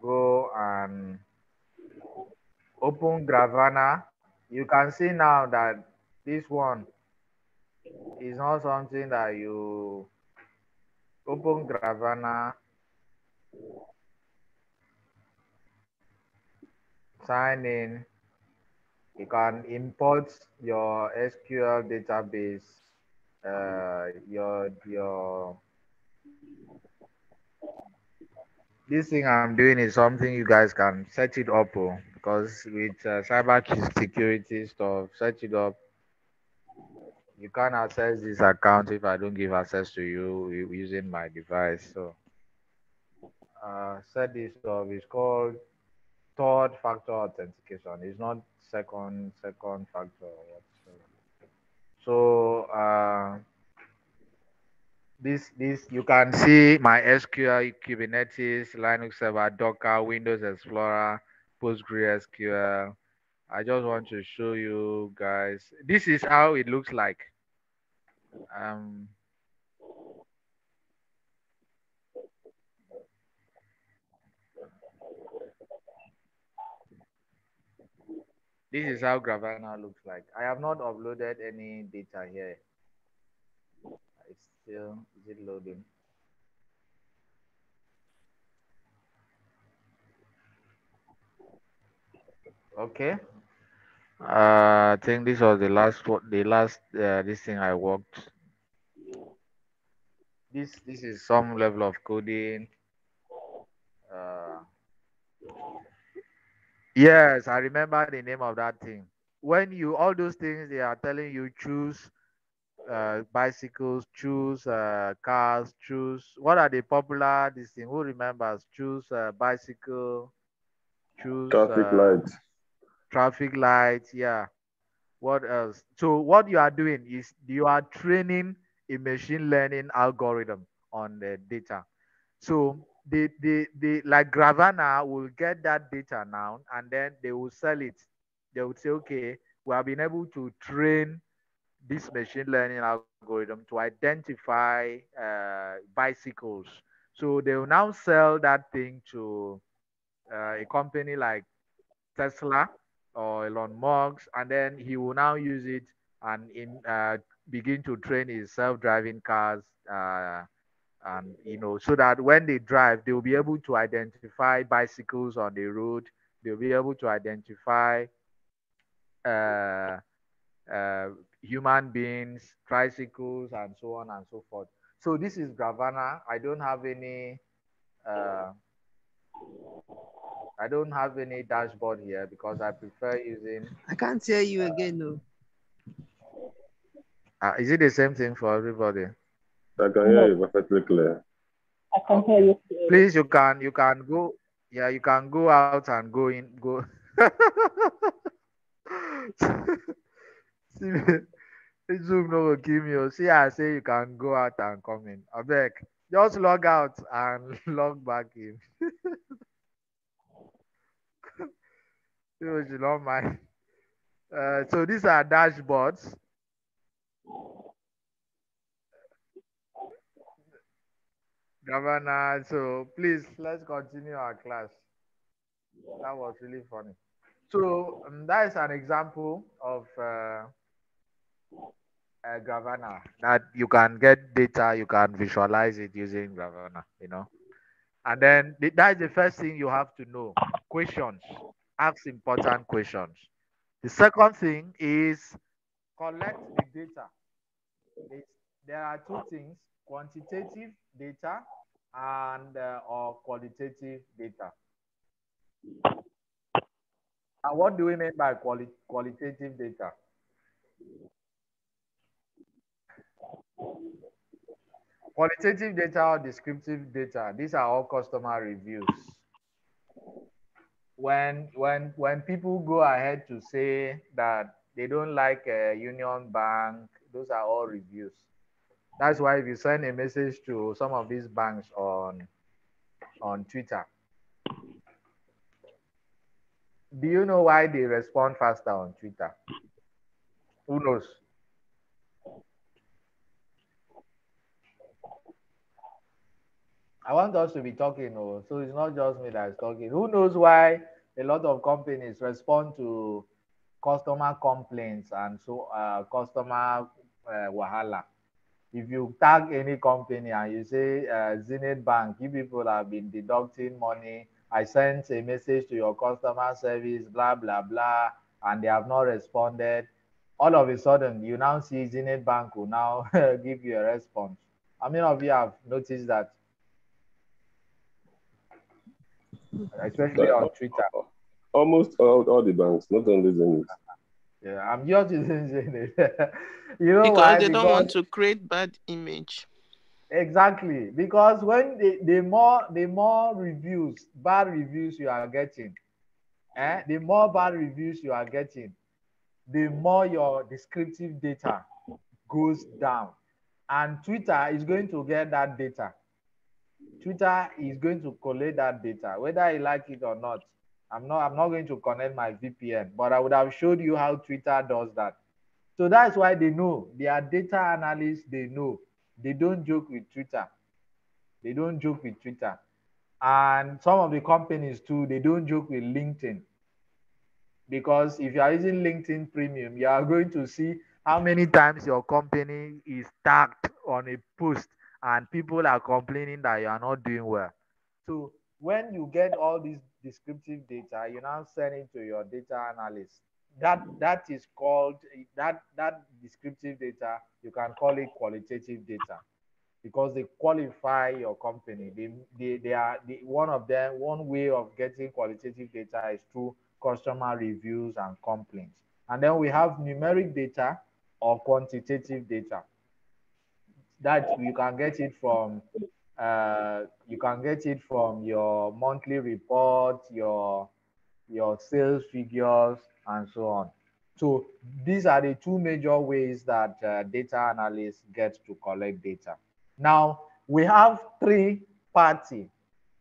A: Go and open Gravana. You can see now that this one is not something that you open Gravana, sign in. You can import your SQL database, your this thing I'm doing is something you guys can set it up, because with cyber security stuff, set it up. You can't access this account if I don't give access to you using my device. So set this up. It's called third factor authentication. It's not second factor or whatsoever. So this you can see my SQL, Kubernetes, Linux server, Docker, Windows Explorer, PostgreSQL. I just want to show you guys. This is how it looks like. Um, This is how Grafana looks like. I have not uploaded any data here. It's still, is it loading? Okay. I think this was the last this thing I worked. This is some level of coding. Uh, yes, I remember the name of that thing. When you all those things they are telling you choose bicycles, choose cars, choose what are the popular this thing. Who remembers? Choose bicycle, choose
D: Traffic lights.
A: traffic lights. Yeah. What else? So what you are doing is you are training a machine learning algorithm on the data. So the like Gravana will get that data now and then they will sell it. They would say, okay, we have been able to train this machine learning algorithm to identify bicycles. So they will now sell that thing to a company like Tesla or Elon Musk, and then he will now use it and begin to train his self-driving cars, and so that when they drive, they will be able to identify bicycles on the road. They'll be able to identify uh, uh, human beings, tricycles, and so on and so forth. So this is Gravana. Uh, I don't have any dashboard here because I prefer using.
C: I can't hear you again, no.
A: Is it the same thing for everybody?
D: I can hear
F: No,
D: you perfectly clear.
F: I can hear you clearly.
A: Please, you can go. Yeah, you can go out and go in. Go. See, Zoom no go kill me. Oh. See, I say you can go out and come in. I beg. Just log out and log back in. You should not mind. So these are dashboards. Governor, so please let's continue our class. That was really funny. So that is an example of Gravana that you can get data, you can visualize it using Gravana, And then that is the first thing you have to know. Questions. Ask important questions. The second thing is collect the data. It's, there are two things, quantitative data and or qualitative data. And what do we mean by qualitative data? Qualitative data or descriptive data, these are all customer reviews. When people go ahead to say that they don't like Union Bank, those are all reviews. That's why if you send a message to some of these banks on Twitter, do you know why they respond faster on Twitter? Who knows? I want us to be talking, so it's not just me that is talking. Who knows why a lot of companies respond to customer complaints and so customer wahala? If you tag any company and you say Zenith Bank, you people have been deducting money. I sent a message to your customer service, blah blah blah, and they have not responded. All of a sudden, you now see Zenith Bank will now give you a response. How many of you have noticed that, especially
D: But
A: on Twitter?
D: almost all the banks, not only Zenith.
A: Yeah, I'm just using Zenith. You know
C: Because
A: why?
C: they don't
A: Because
C: want to create bad image.
A: exactly, because when the more reviews, bad reviews you are getting, the more bad reviews you are getting, the more your descriptive data goes down, and Twitter is going to get that data. Twitter is going to collect that data, whether you like it or not. I'm not going to connect my VPN, but I would have showed you how Twitter does that. So that's why they know. They are data analysts, they know. They don't joke with Twitter. They don't joke with Twitter. And some of the companies too, they don't joke with LinkedIn. because if you are using LinkedIn Premium, you are going to see how many times your company is tagged on a post and people are complaining that you are not doing well. So when you get all this descriptive data, you now send it to your data analyst. That is called that descriptive data, you can call it qualitative data because they qualify your company. They are one of them. One way of getting qualitative data is through customer reviews and complaints. And then we have numeric data or quantitative data that you can get it from your monthly report, your sales figures, and so on. So these are the two major ways that data analysts get to collect data. Now we have three party.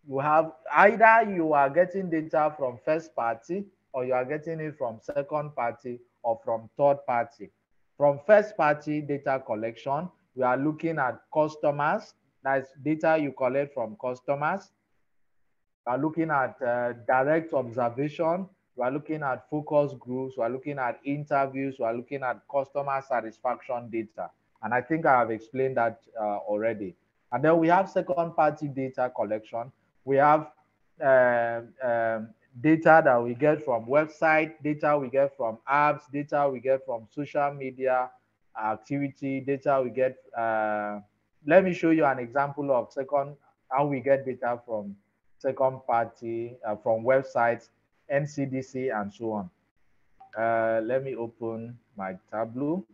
A: You have either you are getting data from first party, or you are getting it from second party, or from third party. From first party data collection, we are looking at customers. That's data you collect from customers. We are looking at direct observation. We are looking at focus groups. We are looking at interviews. We are looking at customer satisfaction data. And I think I have explained that already. And then we have second party data collection. We have data that we get from website, data we get from apps, data we get from social media activity, data we get. Let me show you an example of second, how we get data from second party, from websites, NCDC, and so on. Let me open my Tableau.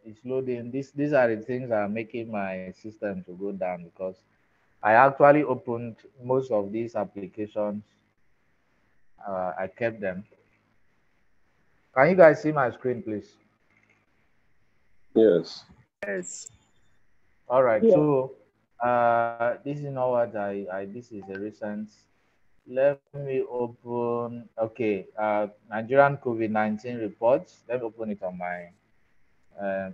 A: It's loading. These are the things that are making my system to go down because I actually opened most of these applications. I kept them. Can you guys see my screen, please?
D: Yes.
C: Yes.
A: All right.
F: Yeah.
A: So this is not what this is a recent. Let me open. Okay. Nigerian COVID-19 reports. Let me open it on my.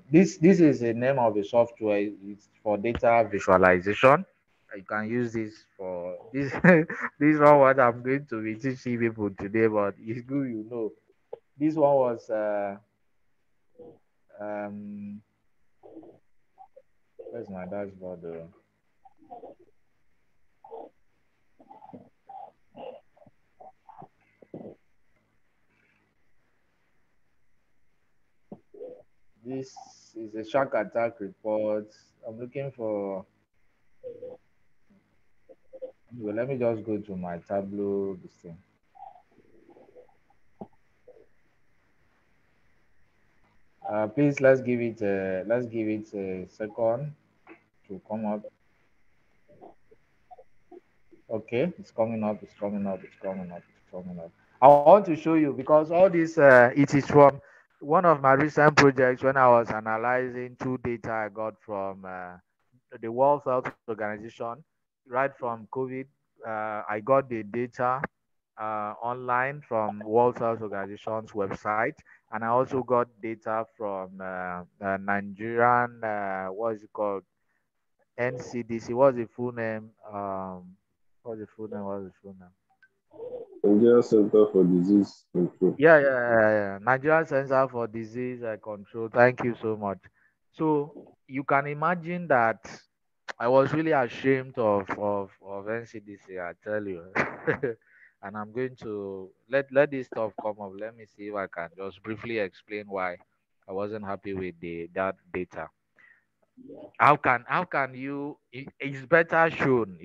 A: This is the name of the software. It's for data visualization. You can use this for this. This is not what I'm going to be teaching people today, but it's good you know. This one was um. Where's my dashboard? This is a shark attack report. I'm looking for. Well, let me just go to my Tableau. This thing. Please let's give it a second to come up. Okay, it's coming up. It's coming up. It's coming up. It's coming up. I want to show you because all this it is from one of my recent projects when I was analyzing two data I got from the World Health Organization right from COVID. I got the data online from World Health Organization's website, and I also got data from Nigerian, what is it called? NCDC. What's the full name? What's the full name? What's the full name?
D: Nigeria Center for Disease Control.
A: Yeah. Nigerian Center for Disease Control. Thank you so much. So you can imagine that I was really ashamed of NCDC, I tell you. And I'm going to let this stuff come up. Let me see if I can just briefly explain why I wasn't happy with the that data. How can you it's better shown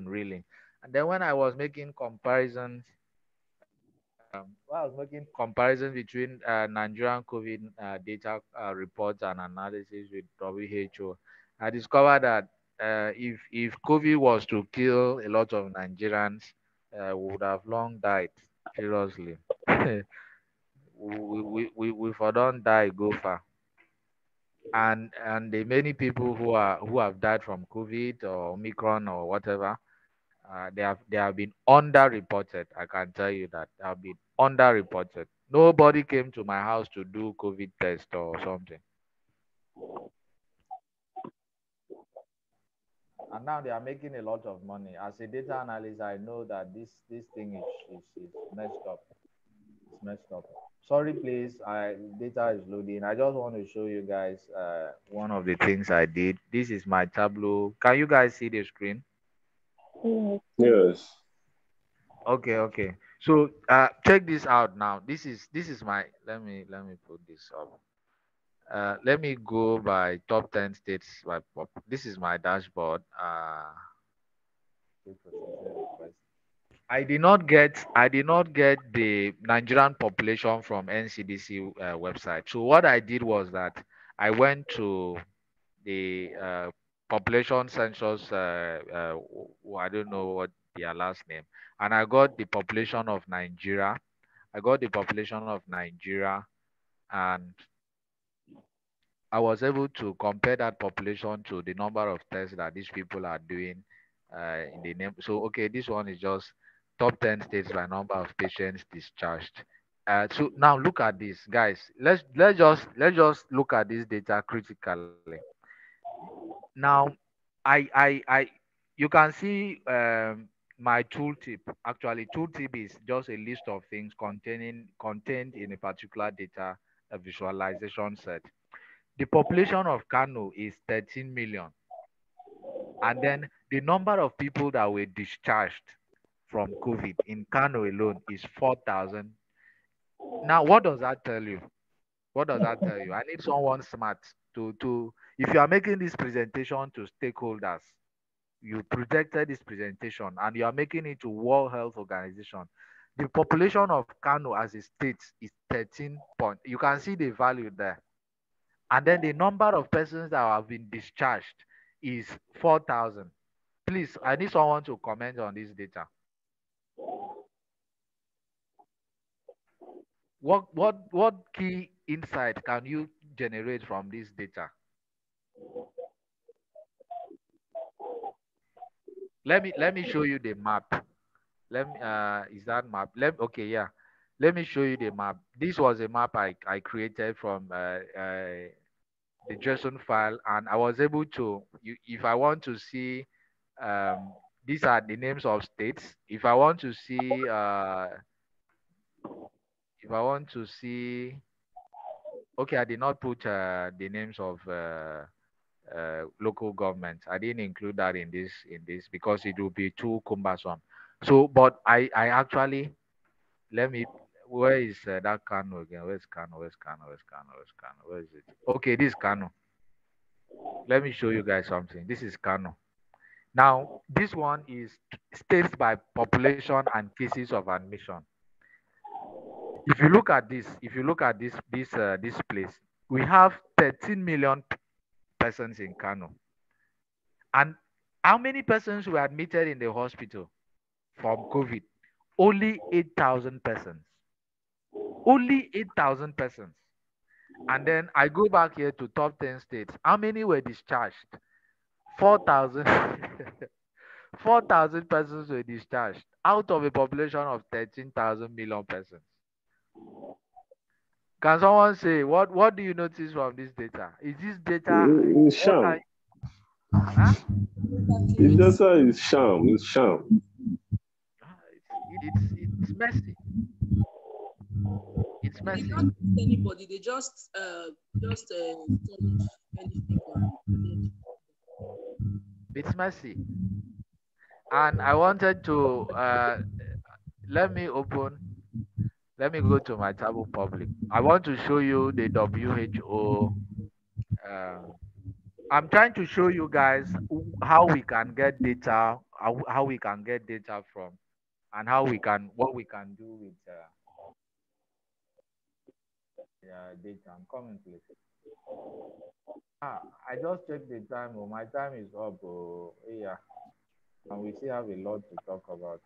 A: really. And then when I was making comparisons, between Nigerian COVID data reports and analysis with WHO, I discovered that if COVID was to kill a lot of Nigerians, we would have long died. Seriously, we for don't die go far. And the many people who have died from COVID or Omicron or whatever, they have been underreported. I can tell you that they have been underreported. Nobody came to my house to do COVID test or something. and now they are making a lot of money. As a data analyst, I know that this thing is messed up. It's messed up. Sorry, please. I data is loading. I just want to show you guys one of the things I did. This is my Tableau. Can you guys see the screen?
F: Yes.
D: Yes.
A: Okay, okay. So check this out now. This is my let me put this up. Let me go by top 10 states by this is my dashboard. Wait for sincere request. I did not get the Nigerian population from NCDC website. So what I did was that I went to the population census. I don't know what their last name, and I got the population of Nigeria. I got the population of Nigeria, and I was able to compare that population to the number of tests that these people are doing in the name. So, okay, this one is just top 10 states by number of patients discharged. So now look at this, guys. Let's just look at this data critically. Now, I you can see my tooltip. Actually, tooltip is just a list of things contained in a particular data visualization set. The population of Kano is 13 million. And then the number of people that were discharged from COVID in Kano alone is 4,000. Now, what does that tell you? What does that tell you? I need someone smart to if you are making this presentation to stakeholders, you projected this presentation and you are making it to World Health Organization. The population of Kano as a state is 13 point. You can see the value there. And then the number of persons that have been discharged is 4,000. Please, I need someone to comment on this data. What key insight can you generate from this data? Let me show you the map. Let me is that map? Okay, yeah. Let me show you the map. This was a map I created from the JSON file, and I was able to if I want to see these are the names of states. If I want to see okay, I did not put the names of local governments. I didn't include that in this because it would be too cumbersome. So, but I actually let me. Where is that Kano again? Where's Kano? Where's Kano? Where's Kano? Where's Kano? Where is it? Okay, this is Kano. Let me show you guys something. This is Kano. Now, this one is states by population and cases of admission. If you look at this place, we have 13 million persons in Kano. And how many persons were admitted in the hospital from COVID? Only 8,000 persons. Only 8,000 persons. And then I go back here to top 10 states. How many were discharged? 4,000. 4,000 persons were discharged out of a population of 13,000 million persons. Can someone say what do you notice from this data? Is this data
D: It's
A: what
D: sham.
A: are huh?
D: It just is sham. It's sham.
A: It's messy. It's
E: They
A: messy.
E: can't trust anybody. They just furnish anything for them.
A: It's messy. And I wanted to let me open let me go to my table public. I want to show you the WHO. Um, I'm trying to show you guys how we can get data, how we can get data from, and what we can do with data. I'm coming, please. I just checked the time. Oh, my time is up. Oh, yeah, and we still have a lot to talk about.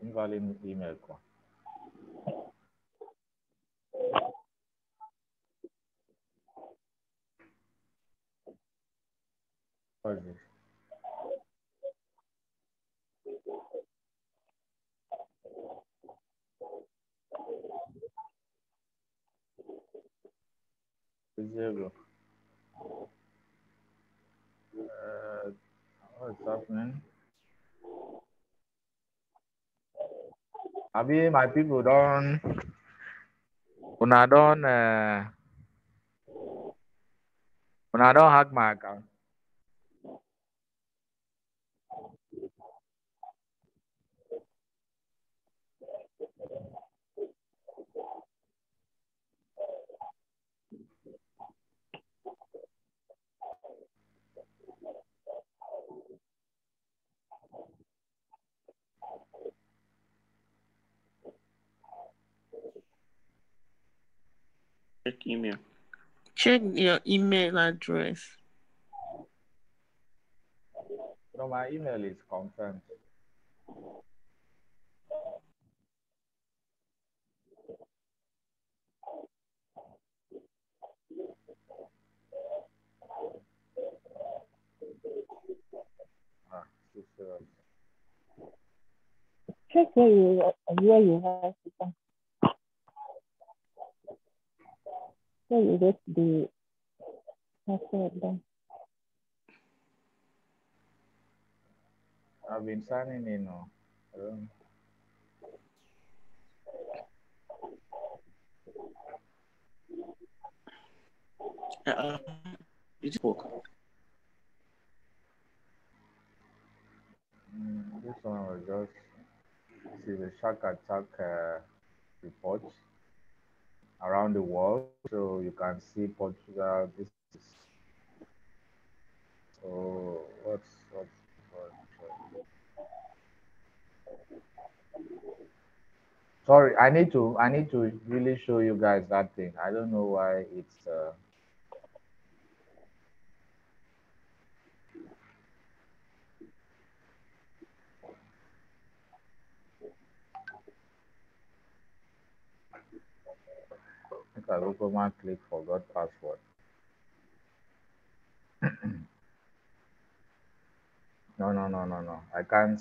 A: Invalid email. What is this? happening? I mean, my people don't, una don't, una don't hack my account.
C: Check email. Check your email address.
A: No, my email is confirmed. Ah, so serious.
F: Check where you write it down. Where you write the password down.
A: I've been signing in. No, I don't.
C: It work.
A: This one was just. This is a shark attack report around the world, so you can see Portugal. This is. Oh, what's sorry, I need to really show you guys that thing. I don't know why it's I think I open my click forgot password. No. I can't.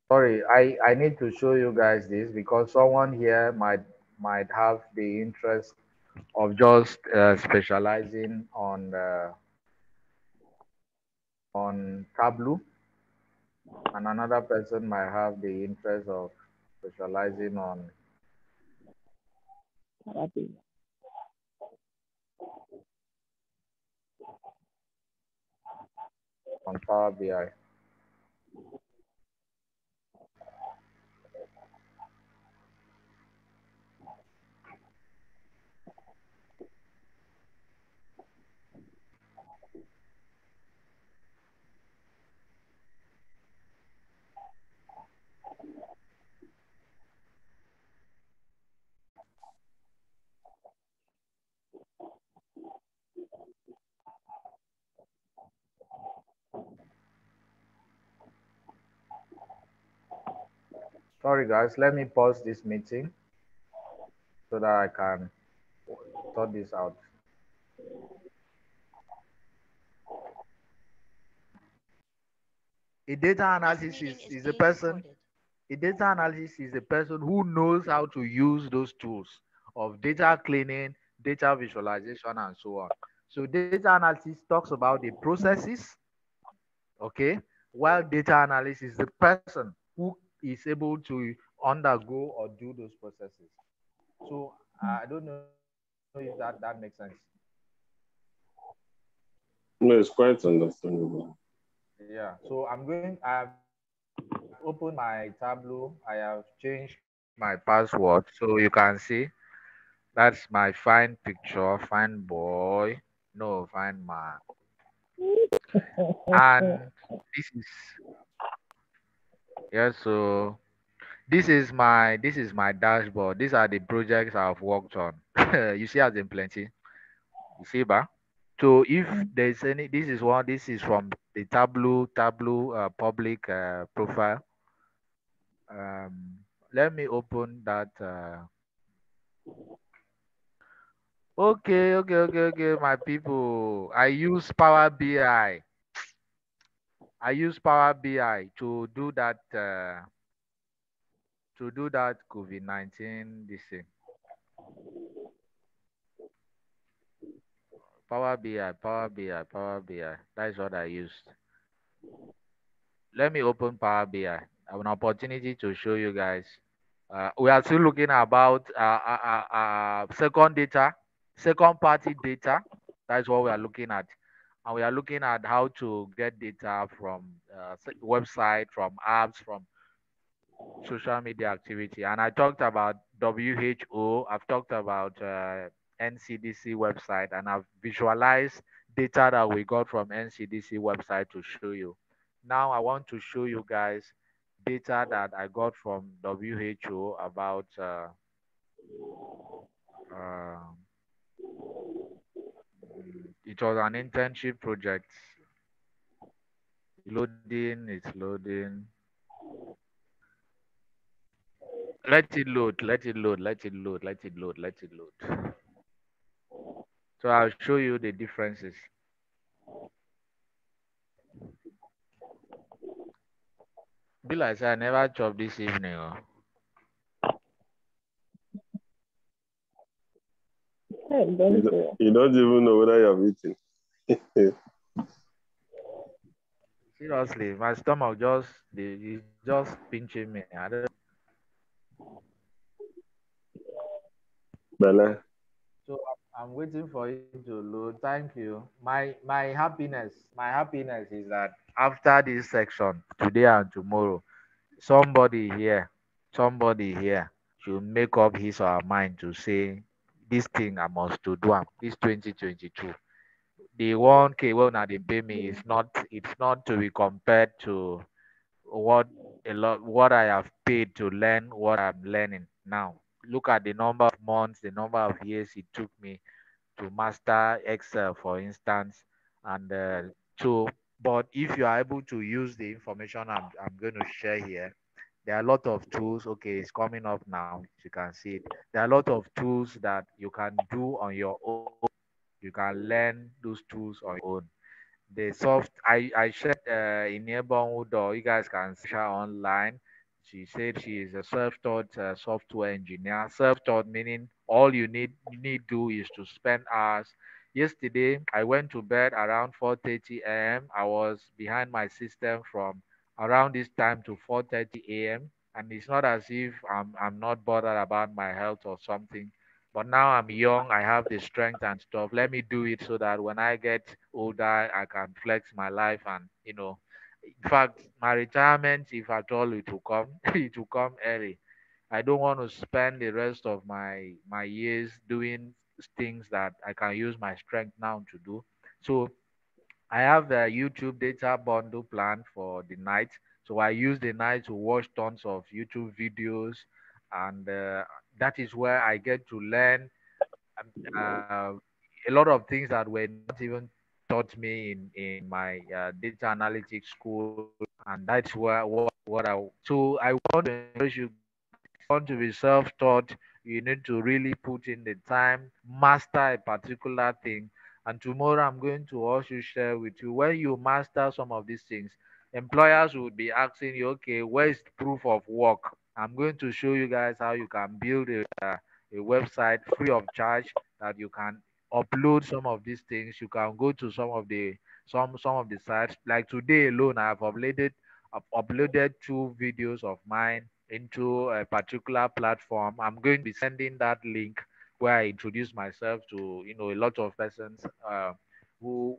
A: Sorry, I need to show you guys this because someone here might have the interest of just specializing on Tableau, and another person might have the interest of specializing on Power BI. Sorry guys, let me pause this meeting so that I can sort this out. A data analysis is a person. A data analyst is a person who knows how to use those tools of data cleaning, data visualization, and so on. So data analysis talks about the processes, okay, while data analyst is the person who is able to undergo or do those processes. So I don't know if that makes sense.
D: No, it's quite understandable.
A: Yeah. So I've opened my Tableau. I have changed my password. So you can see that's my fine picture, fine boy. No, fine man. And this is yeah, so this is my dashboard. These are the projects I've worked on. You see, as in plenty. You see, ba? So if there's any, this is from the Tableau public profile. Let me open that. Okay, my people. I use Power BI to do that COVID-19 this thing. Power BI. That is what I used. Let me open Power BI. I have an opportunity to show you guys. We are still looking about second party data. That's what we are looking at. And we are looking at how to get data from website, from apps, from social media activity. And I talked about WHO. I've talked about NCDC website, and I've visualized data that we got from NCDC website to show you. Now I want to show you guys data that I got from WHO about uh, it was an internship project. It's loading. Let it load. So I'll show you the differences. Be like say I never chop this evening. Oh.
D: You don't even know whether you have eaten.
A: Seriously, my stomach is just pinching me. I don't.
D: Bella.
A: So I'm waiting for it to load. Thank you. My happiness is that after this section, today and tomorrow, somebody here, somebody here should make up his or her mind to say this thing I must to do. This 2022. The 1K when they pay me is not. It's not to be compared to what what I have paid to learn what I'm learning now. Look at the number of months, the number of years it took me to master Excel, for instance, and so. But if you are able to use the information I'm going to share here, there are a lot of tools. Okay, it's coming up now. You can see it. There are a lot of tools that you can do on your own. You can learn those tools on your own. The soft I shared in neighborhood, or you guys can see her online. She said she is a self-taught software engineer. Self-taught meaning all you need do is to spend hours. Yesterday I went to bed around 4:30 a.m. I was behind my system from around this time to 4:30 a.m. And it's not as if I'm not bothered about my health or something. But now I'm young, I have the strength and stuff. Let me do it so that when I get older, I can flex my life and, in fact, my retirement, if at all it will come, it will come early. I don't want to spend the rest of my years doing things that I can use my strength now to do. So I have a YouTube data bundle plan for the night. So I use the night to watch tons of YouTube videos, and that is where I get to learn um, uh, a lot of things that were not even taught me in my data analytics school, and that's where what I so I want to encourage you want to be self-taught, you need to really put in the time, master a particular thing. And tomorrow I'm going to also share with you when you master some of these things, employers would be asking you, okay, where's proof of work? I'm going to show you guys how you can build a website free of charge that you can upload some of these things. You can go to some of the sites. Like today alone, I've uploaded 2 videos of mine into a particular platform. I'm going to be sending that link where I introduce myself to a lot of persons who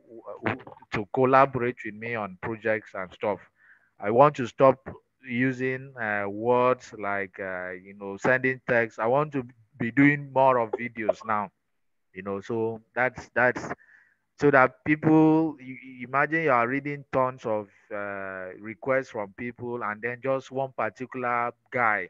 A: to collaborate with me on projects and stuff. I want to stop using words like sending text. I want to be doing more of videos now. So that's so that people imagine you are reading tons of requests from people, and then just one particular guy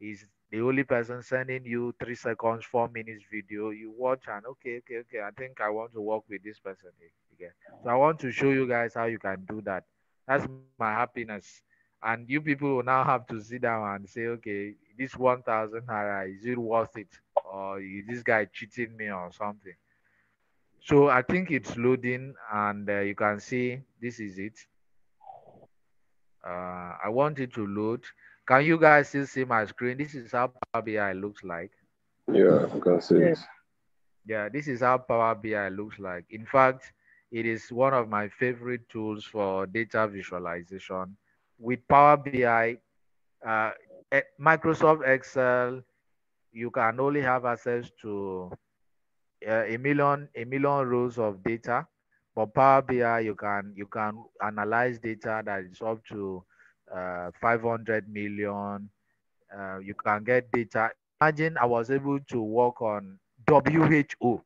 A: is the only person sending you 3 seconds 4 minutes video. You watch and okay, I think I want to work with this person again. So I want to show you guys how you can do that. That's my happiness. And you people will now have to sit down and say, okay, this 1,000 naira, is it worth it? Or is this guy cheating me or something? So I think it's loading, and you can see this is it. I want it to load. Can you guys still see my screen? This is how Power BI looks like.
D: Yeah, I can see
F: Yes.
D: it.
A: Yeah, this is how Power BI looks like. In fact, it is one of my favorite tools for data visualization. With Power BI, Microsoft Excel, you can only have access to a million rows of data. But Power BI, you can analyze data that is up to 500 million. You can get data. Imagine I was able to work on WHO,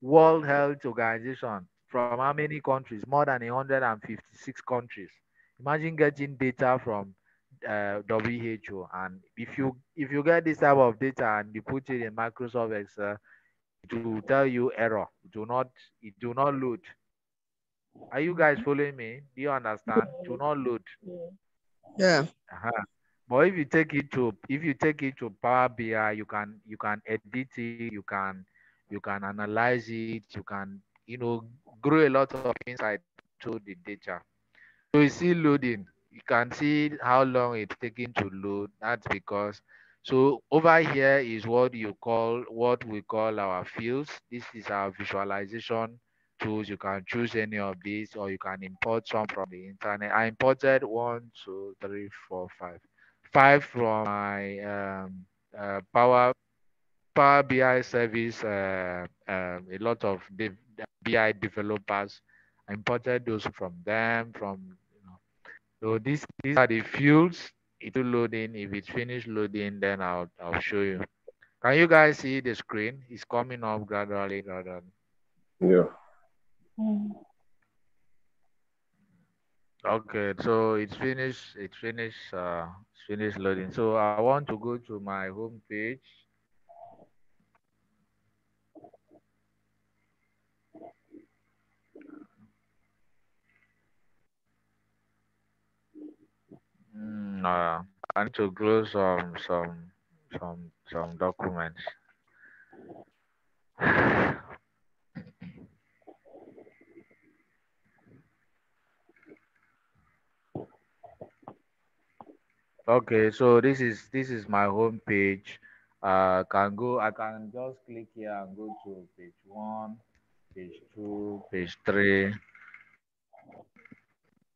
A: World Health Organization, from how many countries? More than 156 countries. Imagine getting data from WHO, and if you get this type of data and you put it in Microsoft Excel, it will tell you error. It will not load. Are you guys following me? Do you understand? It will not load.
F: Yes.
C: Yeah.
A: Uh-huh. But if you take it to Power BI, you can edit it, you can analyze it, you can grow a lot of insight into the data. So it's still loading. You can see how long it's taking to load. That's because so over here is what we call our fields. This is our visualization tools. You can choose any of these, or you can import some from the internet. I imported one, two, three, four, five from my Power BI service. A lot of BI developers. I imported those from them. So these are the fields. It will load in. If it's finished loading, then I'll show you. Can you guys see the screen? It's coming up gradually, gradually.
D: Yeah.
F: Mm.
A: Okay, so it's finished. It's finished loading. So I want to go to my home page. I need to close some documents. Okay, so this is my home page. I can just click here and go to page one, page two, page three.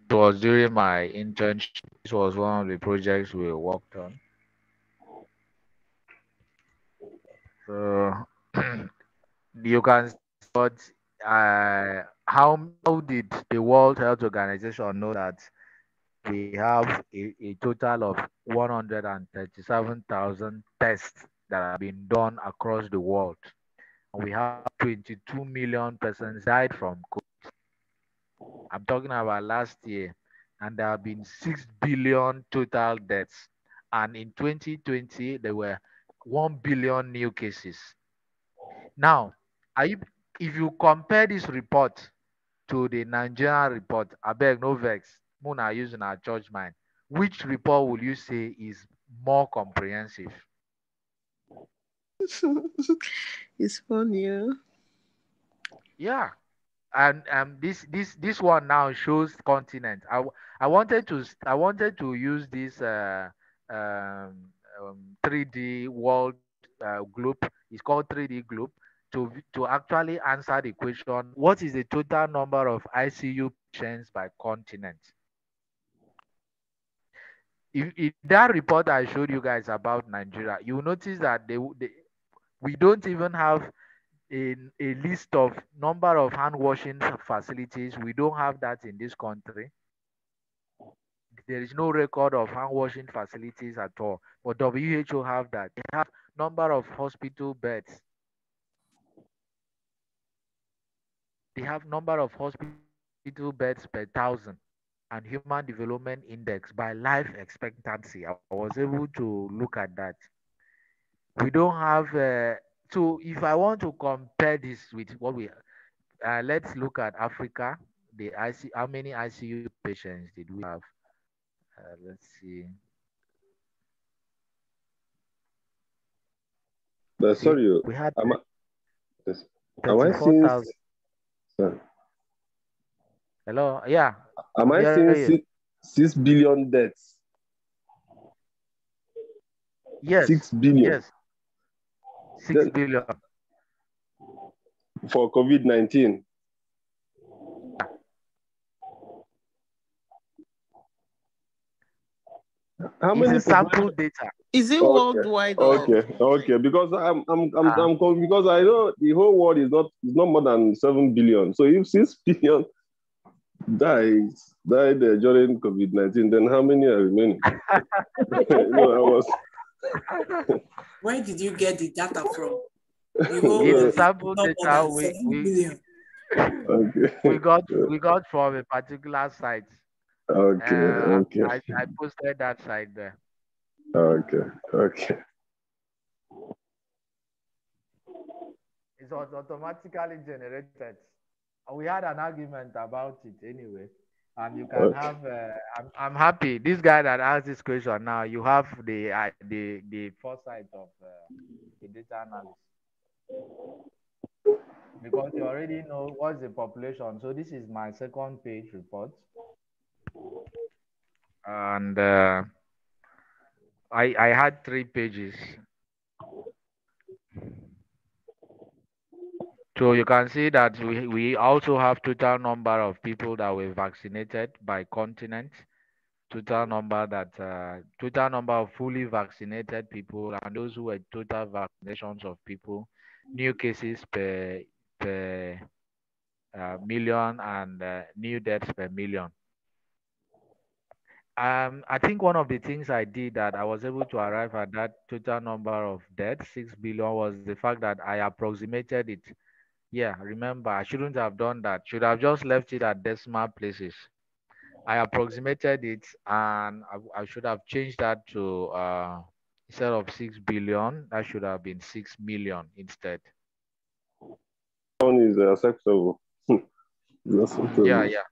A: It was during my internship. This was one of the projects we worked on. So you can see what how did the World Health Organization know that we have a total of 137,000 tests that have been done across the world. And we have 22 million persons died from COVID. I'm talking about last year. And there have been 6 billion total deaths. And in 2020, there were 1 billion new cases. Now, are you, if you compare this report to the Nigerian report, abeg no vex, Muna using our church mind. Which report will you say is more comprehensive?
C: It's funny, yeah.
A: Yeah, and this one now shows continent. I wanted to use this um, 3D world globe. It's called 3D globe to actually answer the question: what is the total number of ICU patients by continent? If that report I showed you guys about Nigeria, you will notice that we don't even have a list of number of hand washing facilities. We don't have that in this country. There is no record of hand washing facilities at all. But WHO have that. They have number of hospital beds. They have number of hospital beds per thousand, and human development index by life expectancy. I was able to look at that. We don't have. So if I want to compare this with what we let's look at Africa. How many ICU patients did we have? Let's see. See,
D: Sorry,
A: we had
D: am I, yes. Am I seeing
A: 34,000.
D: sorry,
A: Hello? Yeah,
D: am
A: I'm
D: I
A: hearing
D: seeing
A: you.
D: 6 billion deaths?
A: Yes,
D: 6 billion.
A: yes, 6
D: Then
A: billion.
D: for COVID-19.
A: Yeah,
D: How
A: it's
D: many
A: a sample
D: population?
A: data.
C: Is it
D: Okay,
C: worldwide or
D: okay, okay. Because
A: Uh,
D: because I know the whole world is not more than 7 billion. So if 6 billion died during COVID-19, then how many are remaining? I was
E: Where did you get the data from? The whole
A: it's a
E: world is
A: sample
E: not more
A: data
E: than 7 million.
A: we
D: okay,
A: got we got from a particular site.
D: okay, okay,
A: I posted that site there.
D: okay, okay.
A: It was automatically generated. We had an argument about it anyway. And you can
D: Okay.
A: have. I'm happy. This guy that asked this question now, you have the foresight of a data analyst because you already know what's the population. So this is my second page report, and I had 3 pages. So you can see that we also have total number of people that were vaccinated by continent, total number of fully vaccinated people, and those who were total vaccinations of people, new cases per million, and new deaths per million. I think one of the things I did that I was able to arrive at that total number of deaths, 6 billion, was the fact that I approximated it. Yeah, remember, I shouldn't have done that. Should have just left it at decimal places. I approximated it, and I should have changed that to instead of 6 billion, that should have been 6 million instead.
D: One is acceptable. It's
A: Yeah,
D: acceptable.
A: yeah,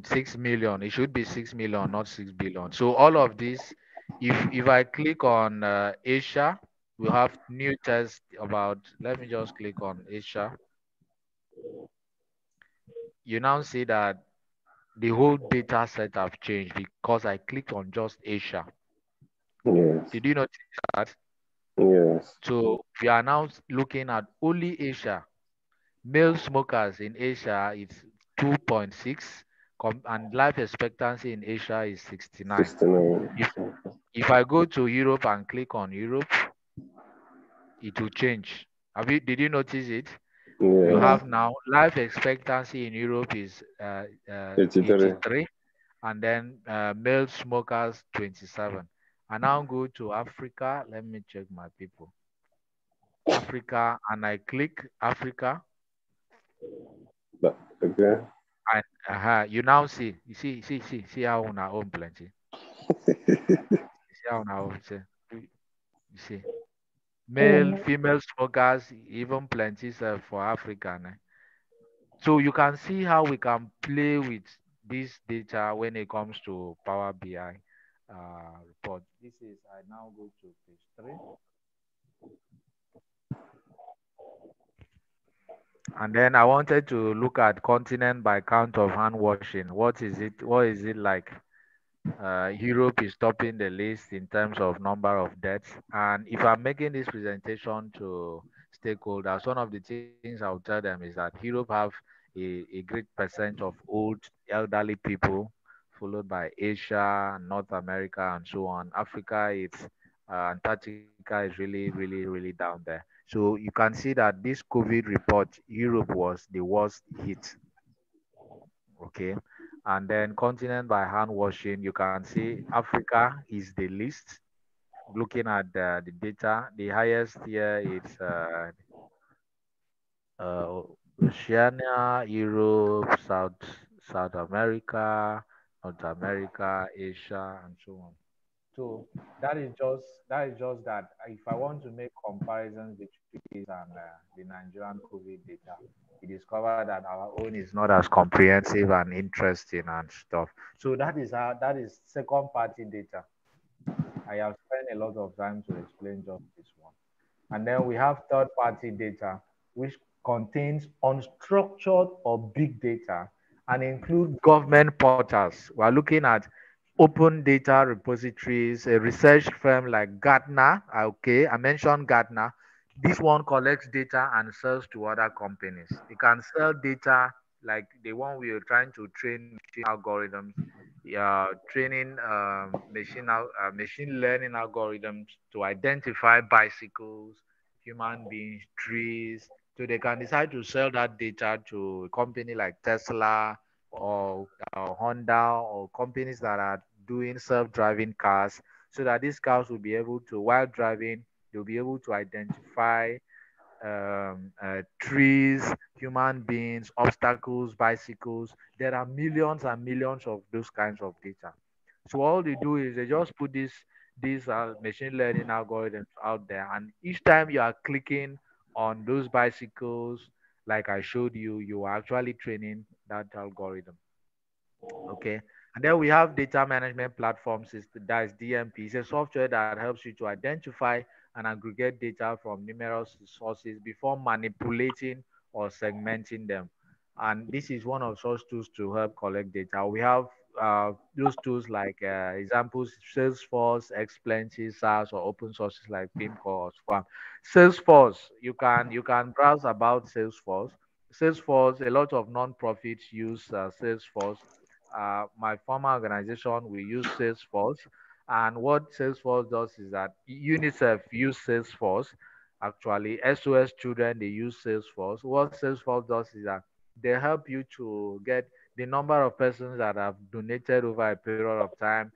A: 6 million. It should be 6 million, not 6 billion. So all of this, if I click on Asia, we have new test about. Let me just click on Asia. You now see that the whole data set have changed because I clicked on just Asia.
D: Yes,
A: Did you notice that?
D: yes.
A: So we are now looking at only Asia. Male smokers in Asia is 2.6, and life expectancy in Asia is 69.
D: 69.
A: If if I go to Europe and click on Europe, it will change. Did you notice it? You
D: Yes.
A: have now life expectancy in Europe is
D: 83.
A: 83, and then male smokers 27. I now go to Africa. Let me check my people. Africa, and I click Africa,
D: Okay.
A: and you now see how on our own plenty. You see how on our own say, you see male,
F: Mm.
A: female smokers, even plenty for Africa. Ne? So you can see how we can play with this data when it comes to Power BI report. This is I now go to page 3, and then I wanted to look at continent by count of hand washing. What is it? What is it like? Europe is topping the list in terms of number of deaths. And if I'm making this presentation to stakeholders, one of the things I'll tell them is that Europe have a great percent of old elderly people, followed by Asia, North America, and so on. Africa, it's Antarctica is really down there. So you can see that this COVID report, Europe was the worst hit. Okay. And then continent by hand washing, you can see Africa is the least. Looking at the data, the highest here is uh, Oceania, Europe, South America, North America, Asia, and so on. So that is just that. If I want to make comparisons between this and the Nigerian COVID data, we discovered that our own is not as comprehensive and interesting and stuff. So that is second party data. I have spent a lot of time to explain just this one. And then we have third party data, which contains unstructured or big data and include government portals. We're looking at open data repositories, a research firm like Gartner. Okay, I mentioned Gartner. This one collects data and sells to other companies. It can sell data like the one we are trying to train machine algorithms, training machine learning algorithms to identify bicycles, human beings, trees. So they can decide to sell that data to a company like Tesla or Honda or companies that are doing self-driving cars, so that these cars will be able to, while driving, they'll be able to identify trees, human beings, obstacles, bicycles. There are millions and millions of those kinds of data. So all they do is they just put these machine learning algorithms out there, and each time you are clicking on those bicycles, like I showed you, you are actually training that algorithm. Okay. And then we have data management platform system, that is DMP. It's a software that helps you to identify and aggregate data from numerous sources before manipulating or segmenting them. And this is one of such tools to help collect data. We have those tools like examples, Salesforce, Xplenty, SaaS, or open sources like Pimcore or Swarm. Salesforce, you can browse about Salesforce. Salesforce, a lot of non-profits use Salesforce. My former organization, we use Salesforce. And what Salesforce does is that UNICEF use Salesforce. Actually, SOS Children, they use Salesforce. What Salesforce does is that they help you to get the number of persons that have donated over a period of time,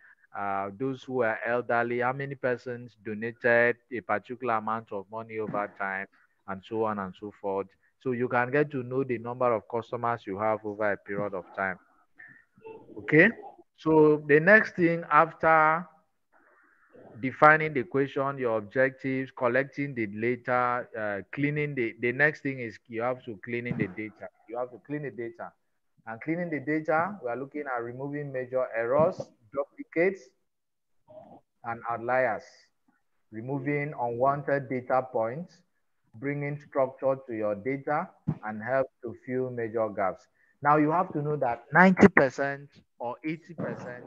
A: those who are elderly, how many persons donated a particular amount of money over time, and so on and so forth. So you can get to know the number of customers you have over a period of time. Okay. So the next thing after defining the question, your objectives, collecting the data, cleaning the next thing is you have to cleaning the data. You have to clean the data. And cleaning the data, we are looking at removing major errors, duplicates, and outliers, removing unwanted data points, bringing structure to your data, and help to fill major gaps. Now, you have to know that 90% or 80%, 70%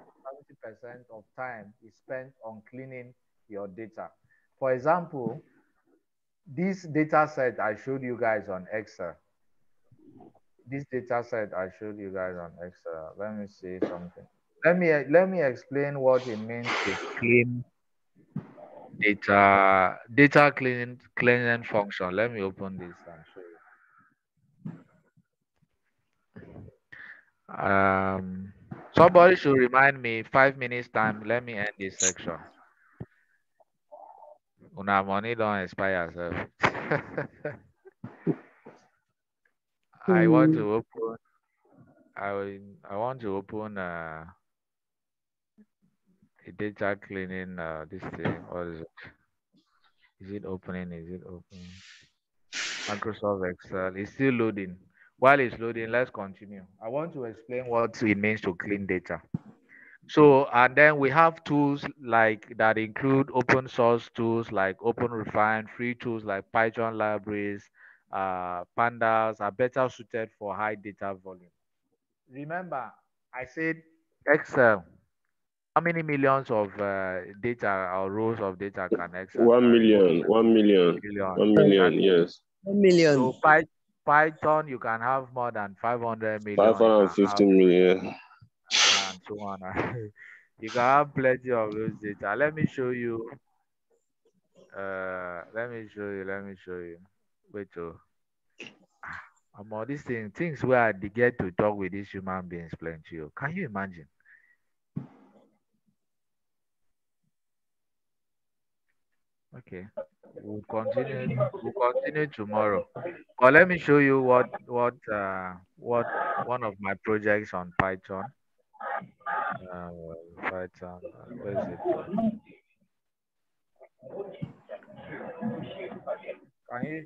A: of time is spent on cleaning your data. For example, this data set I showed you guys on Excel. This data set I showed you guys on Excel. Let me see something. Let me explain what it means to clean data cleaning function. Let me open this and show you. Somebody should remind me 5 minutes time. Let me end this section. Una money don't expire, sir. I want to open. I want to open a data cleaning this thing. What is it? Is it opening? Is it opening? Microsoft Excel. It's still loading. While it's loading, let's continue. I want to explain what it means to clean data. So, and then we have tools like that include open source tools like OpenRefine, free tools like Python libraries, pandas are better suited for high data volume. Remember, I said Excel. How many millions of data or rows of data can Excel
D: One
A: carry?
D: million, 1 million,
A: Million.
D: 1 million,
A: Exactly.
D: yes.
C: 1 million.
A: So Python, you can have more than 500 million. You can have
D: 550 million.
A: and so on. You can have plenty of those data. Let me show you. Let me show you. Let me show you. Wait, oh, all these things where they get to talk with these human beings plenty. Oh. Can you imagine? Okay, we'll continue. We'll continue tomorrow. But let me show you what one of my projects on Python. Uh, Python. Where is it?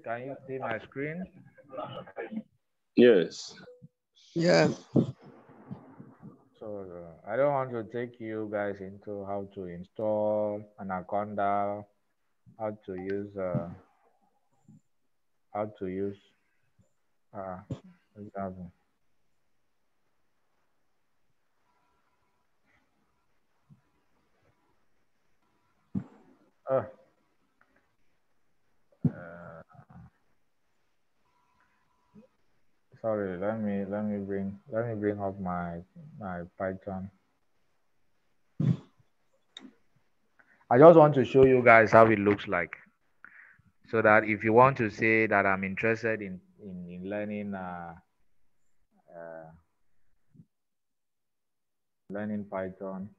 A: Can you see my screen?
D: Yes.
C: Yeah.
A: So I don't want to take you guys into how to install Anaconda, how to use uh, how to use uh, example. Uh, uh, Sorry, let me bring up my Python. I just want to show you guys how it looks like, so that if you want to say that I'm interested in learning uh, learning Python,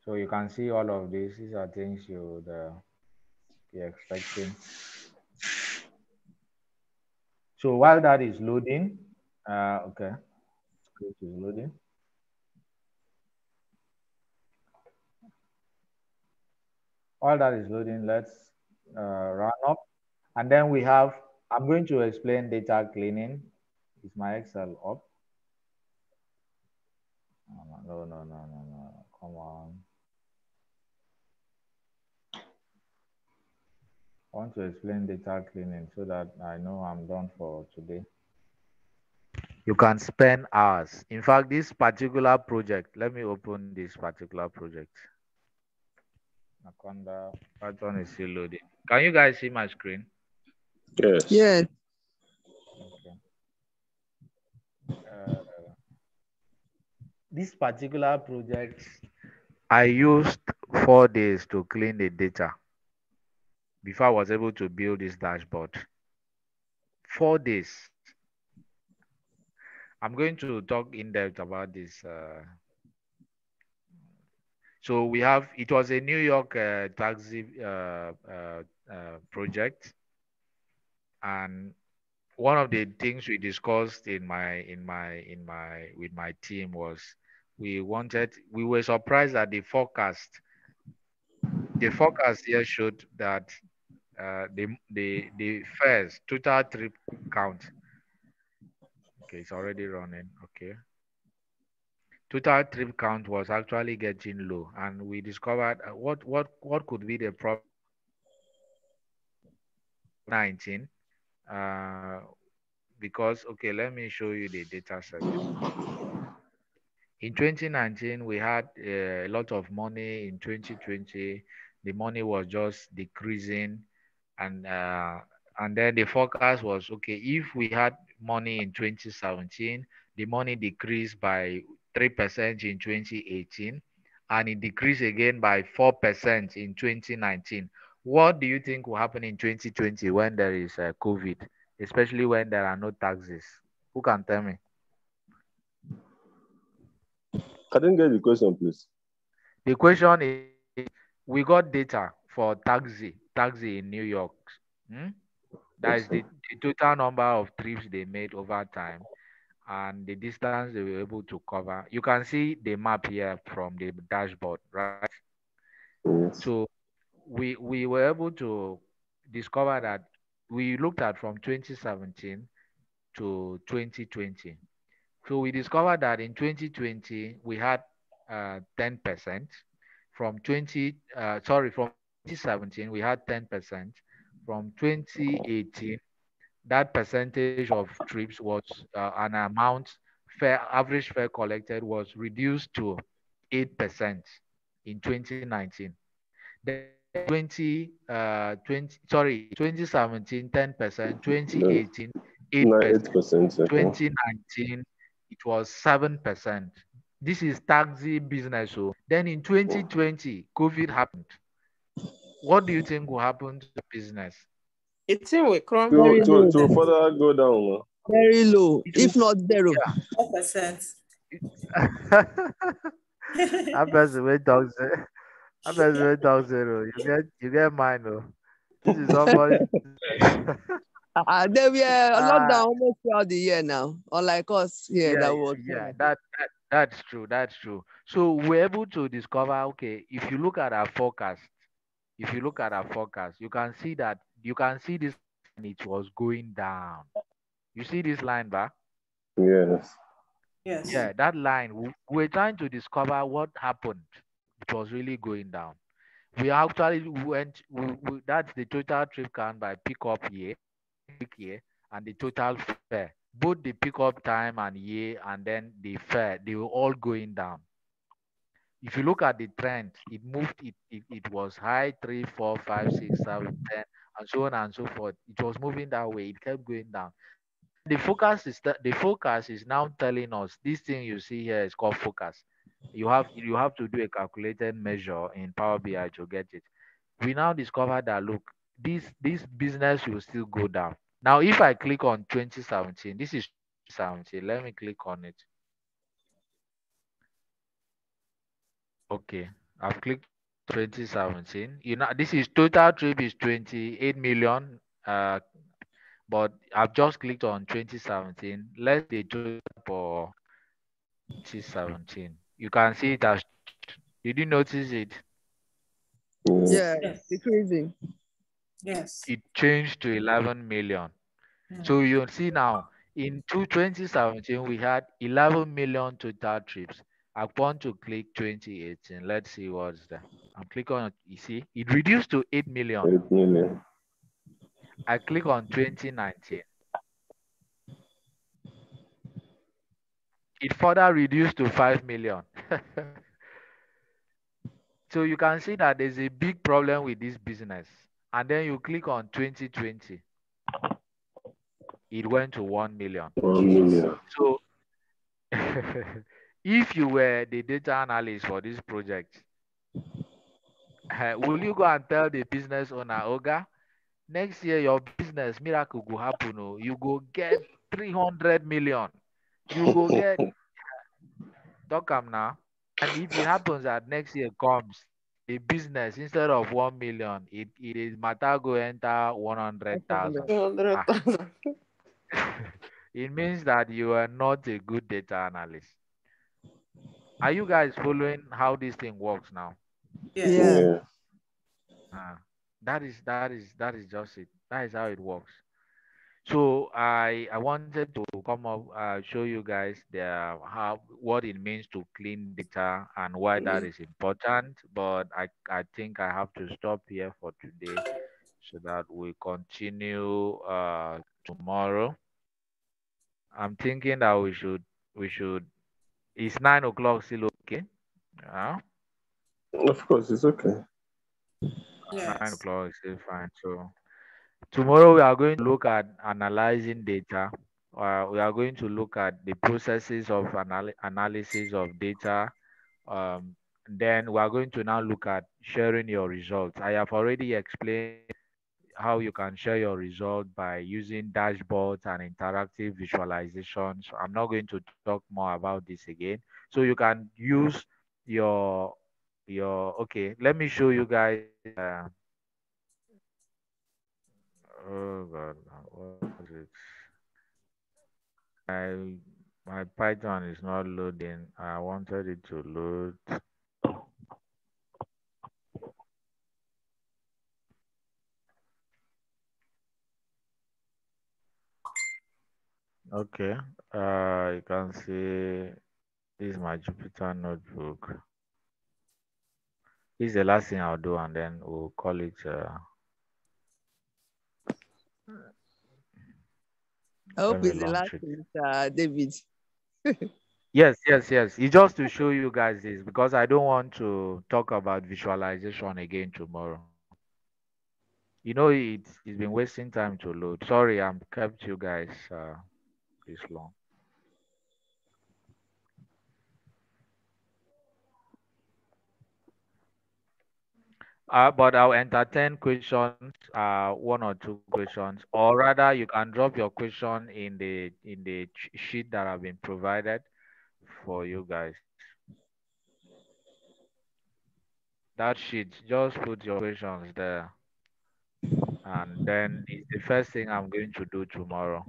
A: so you can see all of this. These are things you would be expecting. So while that is loading, okay, it is loading. While that is loading, let's run up, and then we have. I'm going to explain data cleaning. Is my Excel up? No, no, no, no, no. Come on. I want to explain data cleaning so that I know I'm done for today. You can spend hours. In fact, this particular project, let me open this particular project. Anaconda Python is still loading. Can you guys see my screen?
D: Yes.
C: Yes.
A: Okay. This particular project, I used 4 days to clean the data before I was able to build this dashboard. 4 days. I'm going to talk in depth about this. So we have, it was a New York taxi project, and one of the things we discussed with my team was we were surprised that the forecast here showed that the fares total trip count. Okay, it's already running. Okay. Total trip count was actually getting low, and we discovered what could be the problem. 19 uh, because okay, let me show you the data set. In 2019 we had a lot of money. In 2020 the money was just decreasing, and uh, and then the forecast was okay, if we had money in 2017, the money decreased by 3% in 2018, and it decreased again by 4% in 2019. What do you think will happen in 2020 when there is COVID, especially when there are no taxes? Who can tell me?
D: I didn't get the question, please.
A: The question is, we got data for taxi in New York. Hmm? That is
D: Okay.
A: the total number of trips they made over time and the distance they were able to cover. You can see the map here from the dashboard, right?
D: Yes.
A: So we were able to discover that we looked at from 2017 to 2020. So we discovered that in 2020 we had 10%. From 2017 we had 10%. From 2018, that percentage of trips was an amount average fare collected was reduced to 8% in 2019. Then 2017 10%,
D: Then
A: 2018 8%,
D: 8%. Okay.
A: 2019 it was 7%. This is taxi business. So then in 2020 COVID happened. What do you think will happen to the business?
C: It's in with
D: To
C: crumble.
F: Very
D: to
F: low.
D: to further go down.
F: Very low,
A: It will,
F: if not zero.
A: yeah.
E: 4%.
A: That person wey talk zero. That person wey talk zero. You get mine. Oh. This is somebody.
F: They were locked
A: uh
F: down almost throughout the year now. Unlike us here
A: yeah,
F: that was
A: yeah. That That's true. That's true. So we're able to discover, okay, if you look at our forecast, you can see that this line, it was going down. You see this line, back?
D: Yes.
E: Yes.
A: Yeah, that line. We're trying to discover what happened. It was really going down. We actually went. That's the total trip count by pickup year, peak year, and the total fare. Both the pickup time and year, and then the fare, they were all going down. If you look at the trend, it moved. It was high 3, 4, 5, 6, 7, 10, and so on and so forth. It was moving that way. It kept going down. The focus is now telling us this thing you see here is called focus. You have to do a calculated measure in Power BI to get it. We now discover that, look, this business will still go down. Now, if I click on 2017, this is 2017. Let me click on it. Okay, I've clicked on 2017. This is total trip is 28 million. But I've just clicked on 2017. Let's the total for 2017. You can see it has changed. Did you notice it?
D: Yes.
C: Yeah,
E: Yes.
C: decreasing.
E: Yes.
A: It changed to 11 million.
E: Mm.
A: So you see now, in 2017, we had 11 million total trips. I want to click 2018. Let's see what's there. I'm clicking on it. You see, it reduced to 8 million.
D: 8 million.
A: I click on 2019. It further reduced to 5 million. So you can see that there's a big problem with this business. And then you click on 2020, it went to 1 million.
D: 1 million.
A: So if you were the data analyst for this project, will you go and tell the business owner, Oga, next year your business miracle will happen. Oh, you go get 300 million. You go get, talk am now. And if it happens that next year comes, the business instead of 1 million, it is matter go enter 100,000.
C: 200,000.
A: It means that you are not a good data analyst. Are you guys following how this thing works now?
E: Yes.
C: Yeah.
D: Yeah.
A: Uh, that is just it. That is how it works. So I wanted to come up show you guys how what it means to clean data and why that is important. But I think I have to stop here for today so that we continue tomorrow. I'm thinking that we should. It's 9 o'clock still okay? Yeah,
D: Of course, it's okay.
A: nine
E: Yes.
A: o'clock is still fine. So tomorrow we are going to look at analyzing data. We are going to look at the processes of analysis of data. Um, then we are going to now look at sharing your results. I have already explained how you can share your result by using dashboards and interactive visualizations. I'm not going to talk more about this again. So you can use your okay. Let me show you guys. Oh God, what is it? My my Python is not loading. I wanted it to load. Okay. You can see this is my Jupyter notebook. This is the last thing I'll do, and then we'll call it.
C: I
A: Let
C: hope
A: me
C: it's the
A: launch
C: last
A: it.
C: thing, David.
A: Yes, yes, yes. It's just to show you guys this because I don't want to talk about visualization again tomorrow. It's been wasting time to load. Sorry, I'm kept you guys this long. But I'll entertain questions, one or two questions, or rather, you can drop your question in the sheet that have been provided for you guys. That sheet, just put your questions there, and then it's the first thing I'm going to do tomorrow.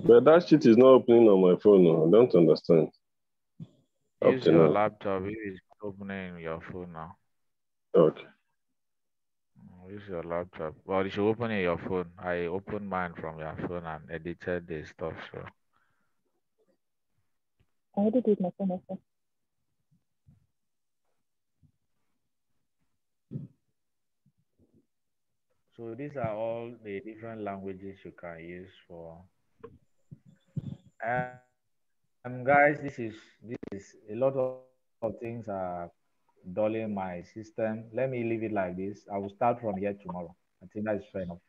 D: But that shit is not opening on my phone. No. I don't understand.
A: Use your laptop. It is opening your phone now.
D: Okay.
A: Use your laptop. Well, you should open in your phone. I opened mine from your phone and edited the stuff. So.
F: I already did my phone also.
A: So these are all the different languages you can use for. Guys, this is a lot of things are dulling my system. Let me leave it like this. I will start from here tomorrow. I think that's fair enough.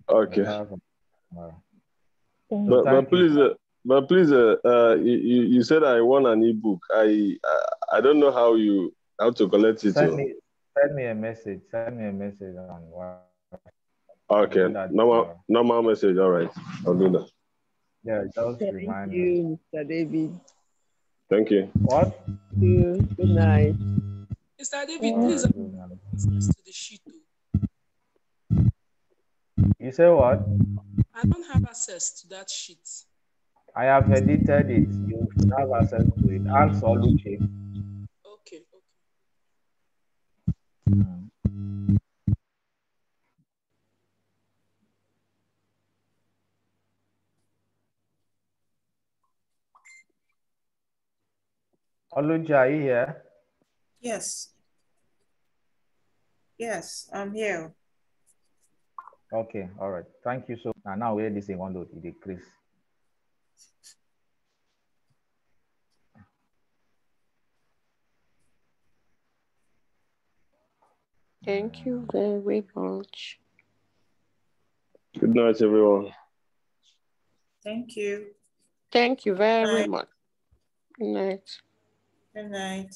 D: Okay.
A: So
D: But please, you said I won an ebook. I don't know how to collect it.
A: Send me a message. Send me a message on WhatsApp.
D: Okay. Normal message. All right. I'll do that.
A: Yeah, just remind me.
G: Thank you, Mr. David.
D: Thank you.
A: What?
G: Thank you. Good night.
E: Mr. David, please access to the sheet.
A: You say what?
E: I don't have access to that sheet.
A: I have edited it. You should have access to it. Ask Oluchi.
E: Okay.
A: Oluchi, are you here?
H: Yes. Yes, I'm here.
A: Okay, all right. Thank you so much. Now where this thing one load it decrease.
C: Thank you very much.
D: Good night, everyone.
H: Thank you.
C: Thank you very much. Good night.
H: Good night.